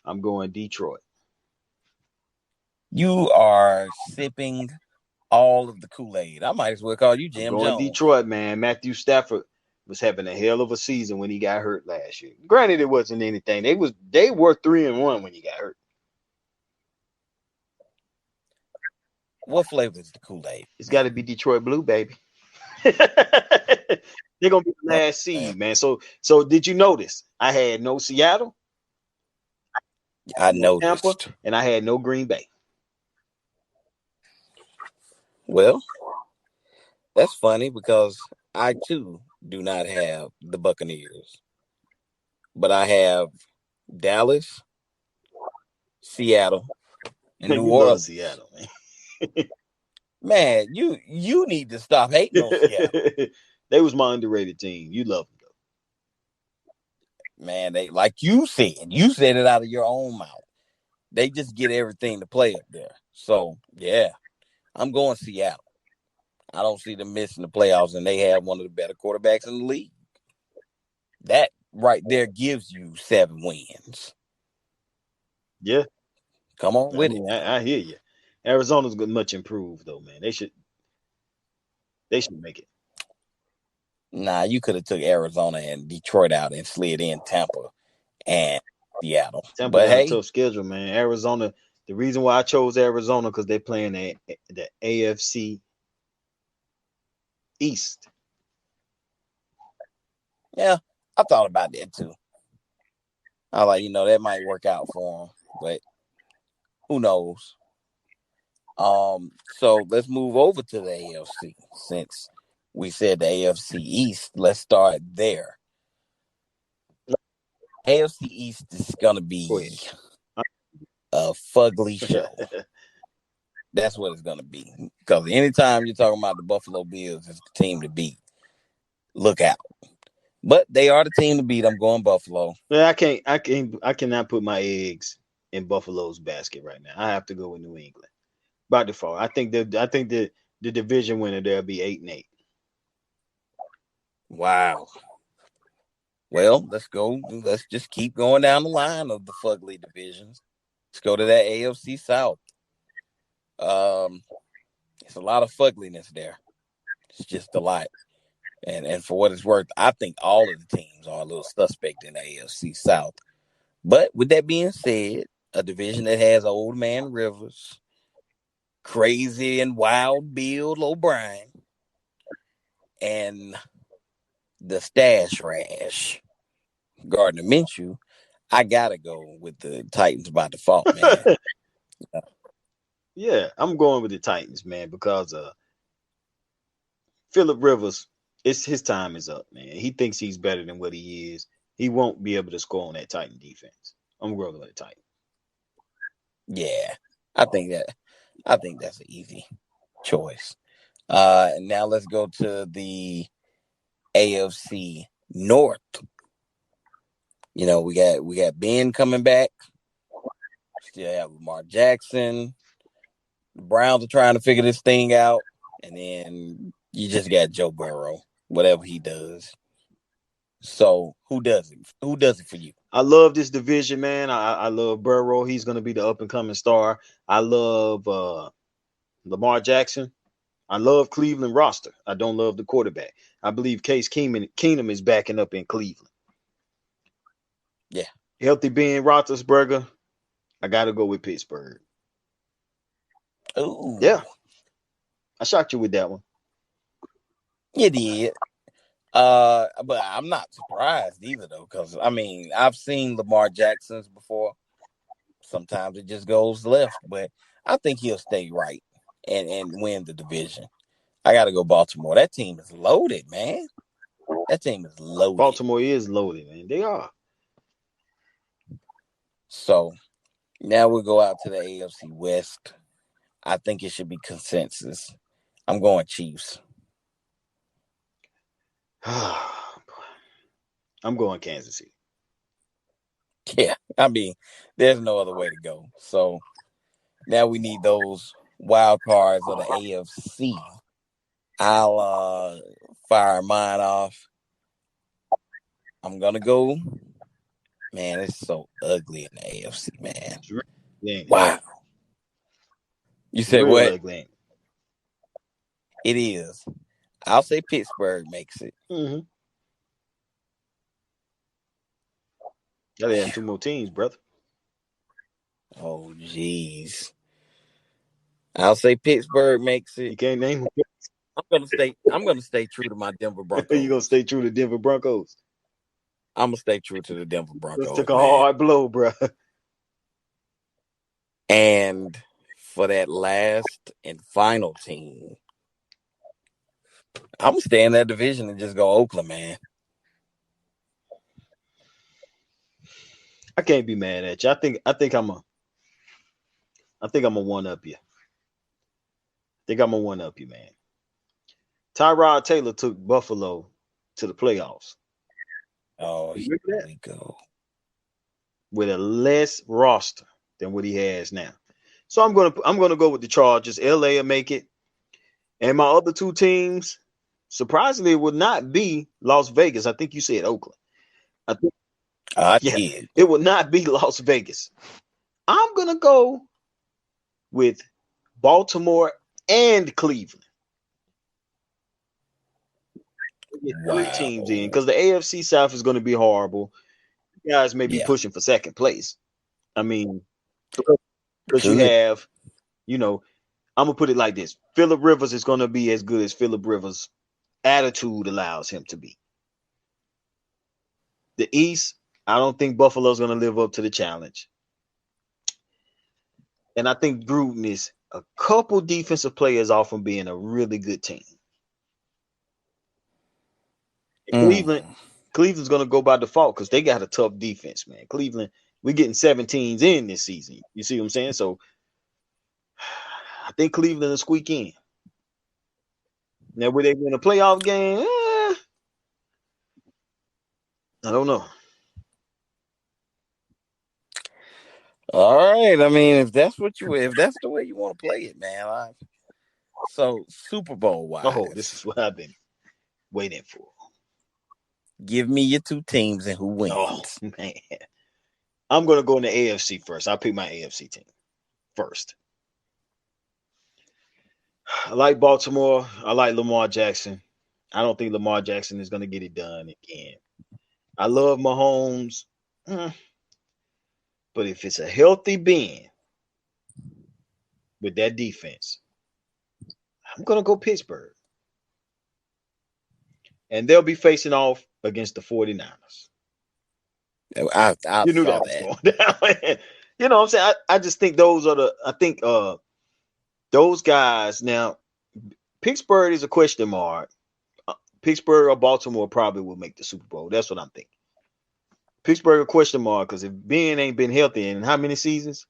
Speaker 2: I'm going Detroit.
Speaker 1: you are sipping all of the Kool-Aid. I might as well call you
Speaker 2: I'm
Speaker 1: Jim
Speaker 2: going
Speaker 1: Jones.
Speaker 2: Detroit, man. Matthew Stafford was having a hell of a season when he got hurt last year. Granted, it wasn't anything. They were 3-1 when he got hurt.
Speaker 1: What flavor is the Kool-Aid,
Speaker 2: It's got
Speaker 1: man?
Speaker 2: to be Detroit Blue, baby. They're gonna be the
Speaker 1: Oh,
Speaker 2: last
Speaker 1: man.
Speaker 2: seed, man. So did you notice? I had no Seattle,
Speaker 1: I
Speaker 2: no Tampa,
Speaker 1: noticed.
Speaker 2: and I had no Green Bay.
Speaker 1: Well, that's funny because I too do not have the Buccaneers, but I have Dallas, Seattle, and New
Speaker 2: You love
Speaker 1: Orleans.
Speaker 2: Seattle, man.
Speaker 1: Man, you need to stop hating on Seattle.
Speaker 2: They was my underrated team. You love them
Speaker 1: Man, they like you said it out of your own mouth. They just get everything to play up there. So yeah, I'm going Seattle. I don't see them missing the playoffs, and they have one of the better quarterbacks in the league. That right there gives you 7 wins.
Speaker 2: Yeah,
Speaker 1: Come on
Speaker 2: I
Speaker 1: with it.
Speaker 2: mean, I hear you. Arizona's much improved though, man. They should make it.
Speaker 1: Nah, you could have took Arizona and Detroit out and slid in Tampa and Seattle.
Speaker 2: Tampa
Speaker 1: But
Speaker 2: got a
Speaker 1: hey,
Speaker 2: tough schedule, man. Arizona. The reason why I chose Arizona because they're playing the AFC East.
Speaker 1: yeah, I thought about that too. I was like, that might work out for them, but who knows? So let's move over to the AFC since we said the AFC East. Let's start there. AFC East is gonna
Speaker 2: Go ahead.
Speaker 1: be a fugly show. That's what it's gonna be. Because anytime you're talking about the Buffalo Bills as the team to beat, look out. But they are the team to beat. I'm going Buffalo.
Speaker 2: Yeah, I cannot put my eggs in Buffalo's basket right now. I have to go with New England by default. I think the division winner there'll be 8-8.
Speaker 1: Wow. Well, let's go. Let's just keep going down the line of the fugly divisions. Let's go to that AFC South. It's a lot of fugliness there. It's just a lot. And for what it's worth, I think all of the teams are a little suspect in the AFC South. But with that being said, a division that has Old Man Rivers, crazy and wild Bill O'Brien, and the stash rash, Gardner Minshew, I gotta go with the Titans by default, man.
Speaker 2: Yeah, I'm going with the Titans, man, because Phillip Rivers, his time is up, man. He thinks he's better than what he is. He won't be able to score on that Titan defense. I'm going with the Titans.
Speaker 1: Yeah, I think that's an easy choice. And now let's go to the AFC North. We got Ben coming back. Still have Lamar Jackson. The Browns are trying to figure this thing out, and then you just got Joe Burrow, whatever he does. So who does it? Who does it for you?
Speaker 2: I love this division, man. I love Burrow. He's going to be the up and coming star. I love Lamar Jackson. I love Cleveland roster. I don't love the quarterback. I believe Case Keenum is backing up in Cleveland.
Speaker 1: Yeah.
Speaker 2: Healthy Ben Roethlisberger. I got to go with Pittsburgh.
Speaker 1: Ooh.
Speaker 2: Yeah. I shocked you with that one.
Speaker 1: You did. But I'm not surprised either, though, because I've seen Lamar Jackson's before. Sometimes it just goes left, but I think he'll stay right and win the division. I got to go Baltimore. That team is loaded, man. That team is loaded.
Speaker 2: Baltimore is loaded, man. They are.
Speaker 1: So now we'll go out to the AFC West. I think it should be consensus. I'm going Chiefs.
Speaker 2: I'm going Kansas City.
Speaker 1: Yeah, there's no other way to go. So now we need those wild cards of the AFC. I'll fire mine off. I'm gonna go. Man, it's so ugly in the AFC, man. Wow. You said what?
Speaker 2: Ugly.
Speaker 1: It is. I'll say Pittsburgh makes it.
Speaker 2: Mm-hmm. Gotta have 2 more teams, brother.
Speaker 1: Oh, jeez. I'll say Pittsburgh makes it.
Speaker 2: You can't name them.
Speaker 1: I'm gonna stay true to my Denver Broncos.
Speaker 2: You're gonna stay true to Denver Broncos.
Speaker 1: I'm gonna stay true to the Denver Broncos.
Speaker 2: This took a hard blow, bro.
Speaker 1: And for that last and final team, I'm gonna stay in that division and just go Oakland, man.
Speaker 2: I can't be mad at you. I think I'm a one up you. I think I'm a one up you, man. Tyrod Taylor took Buffalo to the playoffs.
Speaker 1: Oh, here we go.
Speaker 2: With a less roster than what he has now. So I'm gonna go with the Chargers. LA will make it. And my other 2 teams, surprisingly, it would not be Las Vegas. I think you said Oakland. I think,
Speaker 1: I
Speaker 2: yeah,
Speaker 1: did.
Speaker 2: it will not be Las Vegas. I'm gonna go with Baltimore and Cleveland. Get three
Speaker 1: Wow.
Speaker 2: teams in because the AFC South is going to be horrible. You guys may be
Speaker 1: Yeah.
Speaker 2: pushing for second place. I mean, because you
Speaker 1: Could.
Speaker 2: have, you know, I'm gonna put it like this: Phillip Rivers is going to be as good as Phillip Rivers' attitude allows him to be. The East, I don't think Buffalo's going to live up to the challenge, and I think Gruden is a couple defensive players off from being a really good team. Cleveland,
Speaker 1: Mm.
Speaker 2: Cleveland's going to go by default because they got a tough defense, man. Cleveland, we're getting 17s in this season. You see what I'm saying? So I think Cleveland will squeak in. Now, will they win a playoff game? I don't know.
Speaker 1: All right. I mean, if that's the way you want to play it, man. So Super Bowl
Speaker 2: Oh, this is
Speaker 1: wise,
Speaker 2: what I've been waiting for.
Speaker 1: give me your two teams and who
Speaker 2: Oh,
Speaker 1: wins.
Speaker 2: man. I'm going to go in the AFC first. I'll pick my AFC team first. I like Baltimore. I like Lamar Jackson. I don't think Lamar Jackson is going to get it done again. I love Mahomes. But if it's a healthy Ben with that defense, I'm going to go Pittsburgh. And they'll be facing off against the 49ers.
Speaker 1: I
Speaker 2: You knew
Speaker 1: saw
Speaker 2: that was
Speaker 1: that.
Speaker 2: going down. You know what I'm saying? I just think those are those guys. Now, Pittsburgh is a question mark. Pittsburgh or Baltimore probably will make the Super Bowl. That's what I'm thinking. Pittsburgh a question mark because if Ben ain't been healthy in how many seasons?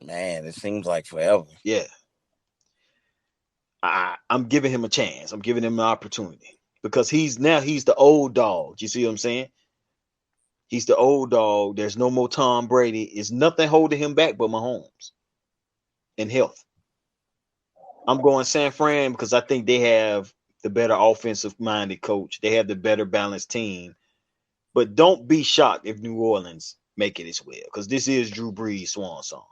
Speaker 1: Man, it seems like forever.
Speaker 2: Yeah. I'm giving him a chance. I'm giving him an opportunity because he's the old dog. You see what I'm saying? He's the old dog. There's no more Tom Brady. It's nothing holding him back but Mahomes and health. I'm going San Fran because I think they have the better offensive minded coach. They have the better balanced team. But don't be shocked if New Orleans make it as well because this is Drew Brees' swan song.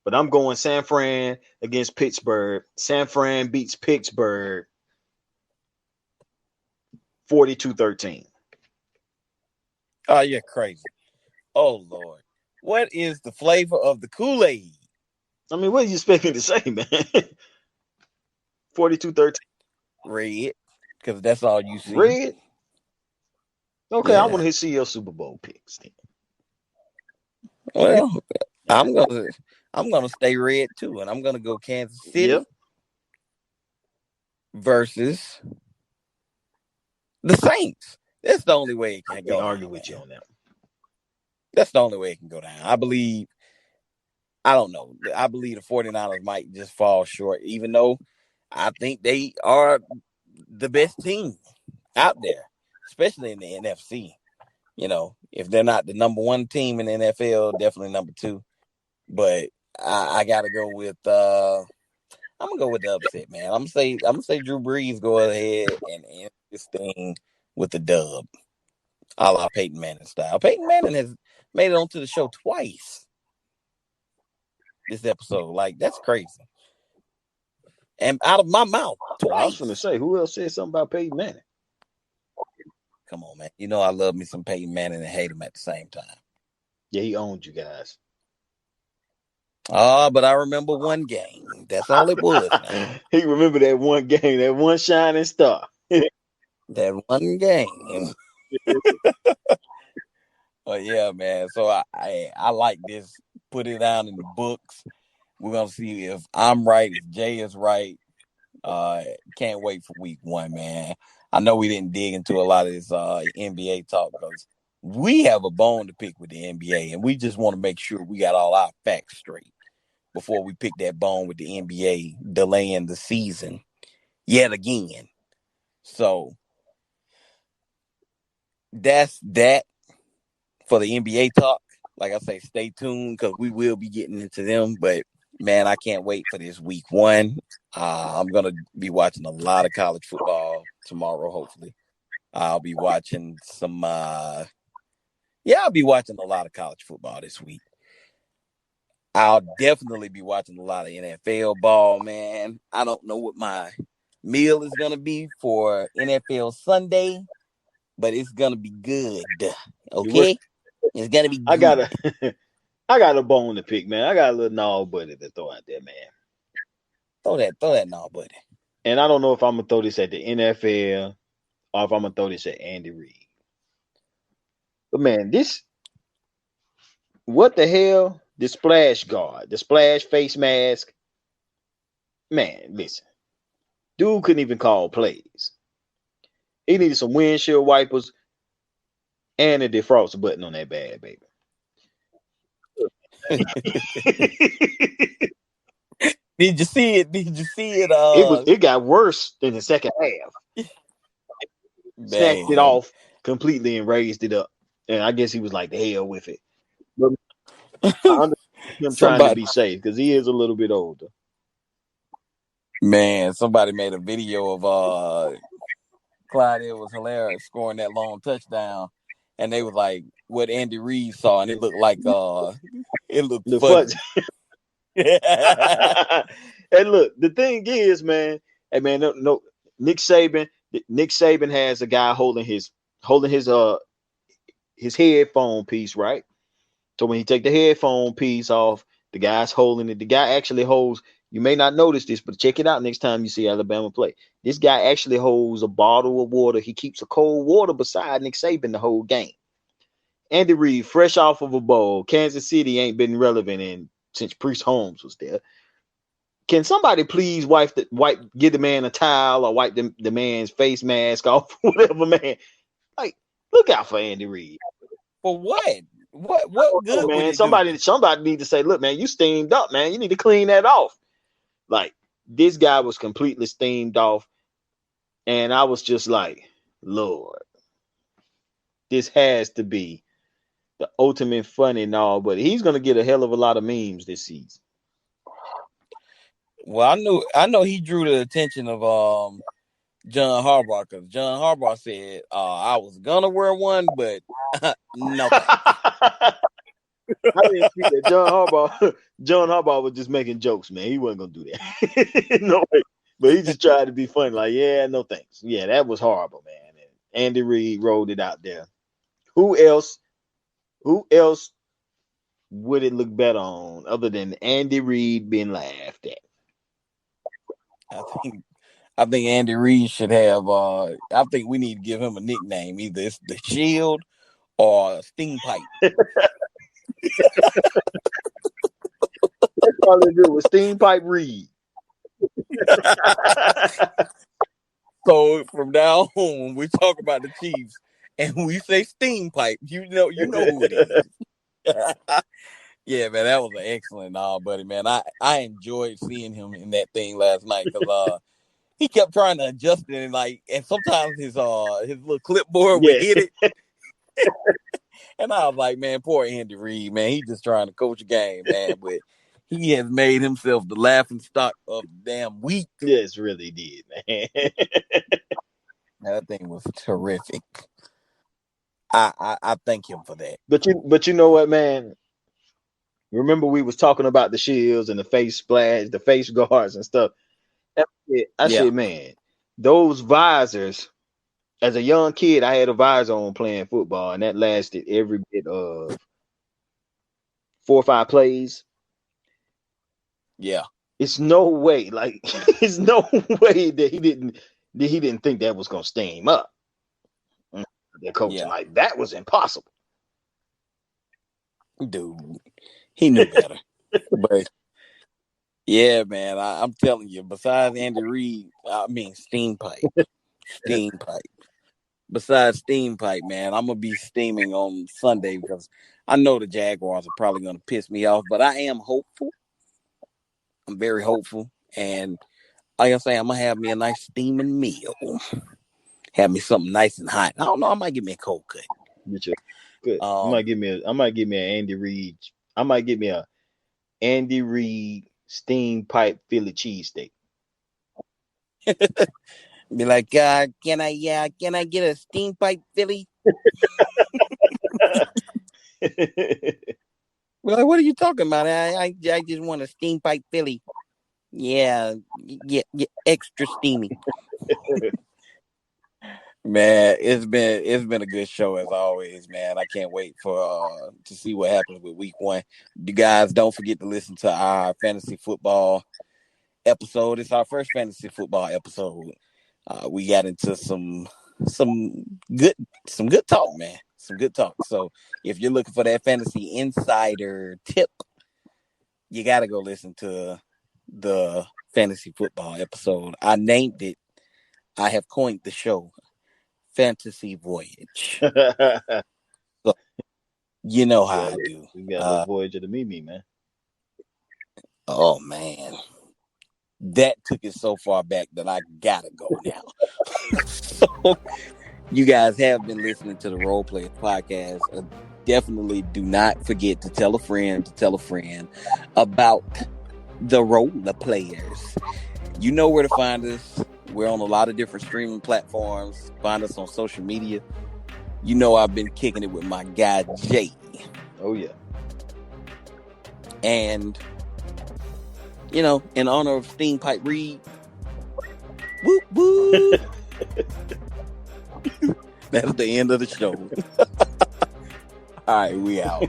Speaker 2: But I'm going San Fran against Pittsburgh. San Fran beats Pittsburgh 42-13.
Speaker 1: Oh, you're crazy. Oh, Lord. What is the flavor of the Kool-Aid?
Speaker 2: I mean, what are you expecting to say, man? 42-13.
Speaker 1: Red, because that's all you see.
Speaker 2: Red? Okay, I want
Speaker 1: Yeah.
Speaker 2: to see your Super Bowl picks then.
Speaker 1: Well, I'm gonna stay red too, and I'm gonna go Kansas
Speaker 2: Yep.
Speaker 1: City versus the Saints. That's the only way it
Speaker 2: I
Speaker 1: can
Speaker 2: can't
Speaker 1: go
Speaker 2: argue
Speaker 1: down,
Speaker 2: with you
Speaker 1: man.
Speaker 2: on that.
Speaker 1: That's the only way it can go down. I don't know. I believe the 49ers might just fall short, even though I think they are the best team out there, especially in the NFC. If they're not the number one team in the NFL, definitely number two. But I gotta go with I'm gonna go with the upset, man. I'm gonna say Drew Brees go ahead and end this thing with the dub, a la Peyton Manning style. Peyton Manning has made it onto the show twice this episode. Like, that's crazy. And out of my mouth
Speaker 2: I was going to
Speaker 1: twice.
Speaker 2: say, who else said something about Peyton Manning?
Speaker 1: Come on, man. You know I love me some Peyton Manning and hate him at the same time.
Speaker 2: Yeah, he owned you guys.
Speaker 1: But I remember one game. That's all it was now.
Speaker 2: He remember that one game, that one shining star.
Speaker 1: That one game. But yeah, man. So I like this. Put it down in the books. We're gonna see if I'm right, if Jay is right. Can't wait for week one, man. I know we didn't dig into a lot of this NBA talk because we have a bone to pick with the NBA, and we just want to make sure we got all our facts straight before we pick that bone with the NBA delaying the season yet again. So that's that for the NBA talk. Like I say, stay tuned because we will be getting into them. But man, I can't wait for this week one. I'm gonna be watching a lot of college football tomorrow, hopefully. I'll be watching some. I'll be watching a lot of college football this week. I'll definitely be watching a lot of NFL ball, man. I don't know what my meal is gonna be for NFL Sunday, but it's gonna be good. Okay, it's gonna be
Speaker 2: I got
Speaker 1: good.
Speaker 2: a I got a bone to pick, man. I got a little gnaw buddy to throw out there, man.
Speaker 1: Throw that now, buddy.
Speaker 2: And I don't know if I'm gonna throw this at the NFL or if I'm gonna throw this at Andy Reid. But man, what the hell? The splash guard, the splash face mask. Man, listen. Dude couldn't even call plays. He needed some windshield wipers and a defroster button on that bad baby.
Speaker 1: Did you see it? Did you see it?
Speaker 2: It got worse in the second half. Snatched it
Speaker 1: Man,
Speaker 2: off completely and raised it up. And I guess he was like, the hell with it. But I understand him trying to
Speaker 1: somebody,
Speaker 2: be safe because he is a little bit older.
Speaker 1: somebody made a video of Clyde Edwards-Helaire scoring that long touchdown, and they was like what Andy Reid saw, and it looked like it looked
Speaker 2: The
Speaker 1: fuzzy.
Speaker 2: fudge. And look, the thing is, man, hey man, no, Nick Saban has a guy holding his headphone piece, right? So when he take the headphone piece off, the guy's holding it. The guy actually holds. You may not notice this, but check it out next time you see Alabama play. This guy actually holds a bottle of water. He keeps a cold water beside Nick Saban the whole game. Andy Reid, fresh off of a bowl. Kansas City ain't been relevant since Priest Holmes was there. Can somebody please give the man a towel or wipe the man's face mask off, whatever, man? Like, look out for Andy Reid.
Speaker 1: For what? What
Speaker 2: Oh,
Speaker 1: good would
Speaker 2: man,
Speaker 1: it do?
Speaker 2: somebody need to say, look, man, you steamed up, man. You need to clean that off. Like, this guy was completely steamed off, and I was just like, Lord, this has to be the ultimate fun and all, but he's gonna get a hell of a lot of memes this season.
Speaker 1: Well, I know he drew the attention of John Harbaugh, because John Harbaugh said I was gonna wear one, but no thanks.
Speaker 2: I didn't see that. John Harbaugh was just making jokes, man. He wasn't gonna do that. No way. But he just tried to be funny, like, yeah, no thanks. Yeah, that was horrible, man. And Andy Reid rolled it out there. Who else would it look better on other than Andy Reid being laughed at?
Speaker 1: I think Andy Reid should have I think we need to give him a nickname. Either it's the Shield or Steampipe.
Speaker 2: That's all they do was Steampipe Reid.
Speaker 1: So from now on, when we talk about the Chiefs and we say Steampipe, you know who it is. Yeah, man, that was an excellent buddy, man. I enjoyed seeing him in that thing last night because he kept trying to adjust it, and sometimes his little clipboard would
Speaker 2: Yeah.
Speaker 1: hit it. And I was like, man, poor Andy Reid, man. He's just trying to coach a game, man. But he has made himself the laughing stock of the damn week.
Speaker 2: Yes, really did, man.
Speaker 1: That thing was terrific. I thank him for that.
Speaker 2: But you know what, man? Remember we was talking about the shields and the face splash, the face guards and stuff. I
Speaker 1: Yeah.
Speaker 2: said, man, those visors. As a young kid, I had a visor on playing football, and that lasted every bit of 4 or 5 plays.
Speaker 1: Yeah.
Speaker 2: It's no way, like it's no way that he didn't think that was gonna stay him up. The coaching, like, that was impossible.
Speaker 1: Dude, he knew better. But yeah, man, I'm telling you, besides Andy Reid, I mean Steampipe. Besides Steampipe, man, I'm gonna be steaming on Sunday because I know the Jaguars are probably gonna piss me off, but I am hopeful. I'm very hopeful, and like I say, I'm gonna have me a nice steaming meal. Have me something nice and hot. I don't know. I might get me a cold cut.
Speaker 2: Good. I might give me an Andy Reid. I might get me a Andy Reid steam pipe Philly cheesesteak.
Speaker 1: Be like, can I get a Steampipe Philly? Be like, what are you talking about? I just want a Steampipe Philly. Yeah, extra steamy. Man, it's been a good show as always, man. I can't wait for to see what happens with week 1. You guys don't forget to listen to our fantasy football episode. It's our first fantasy football episode. We got into some good talk, man. Some good talk. So if you're looking for that fantasy insider tip, you got to go listen to the fantasy football episode. I named it. I have coined the show Fantasy Voyage. So you know how I do.
Speaker 2: We got a little voyage of the Mimi, man.
Speaker 1: Oh man, that took it so far back that I gotta go now. So you guys have been listening to the Role Players Podcast. Definitely do not forget to tell a friend about the Role Players. You know where to find us. We're on a lot of different streaming platforms. Find us on social media. You know I've been kicking it with my guy Jay.
Speaker 2: Oh yeah.
Speaker 1: And you know, in honor of Steampipe Reid, whoop whoop. That's the end of the show. All right, we out.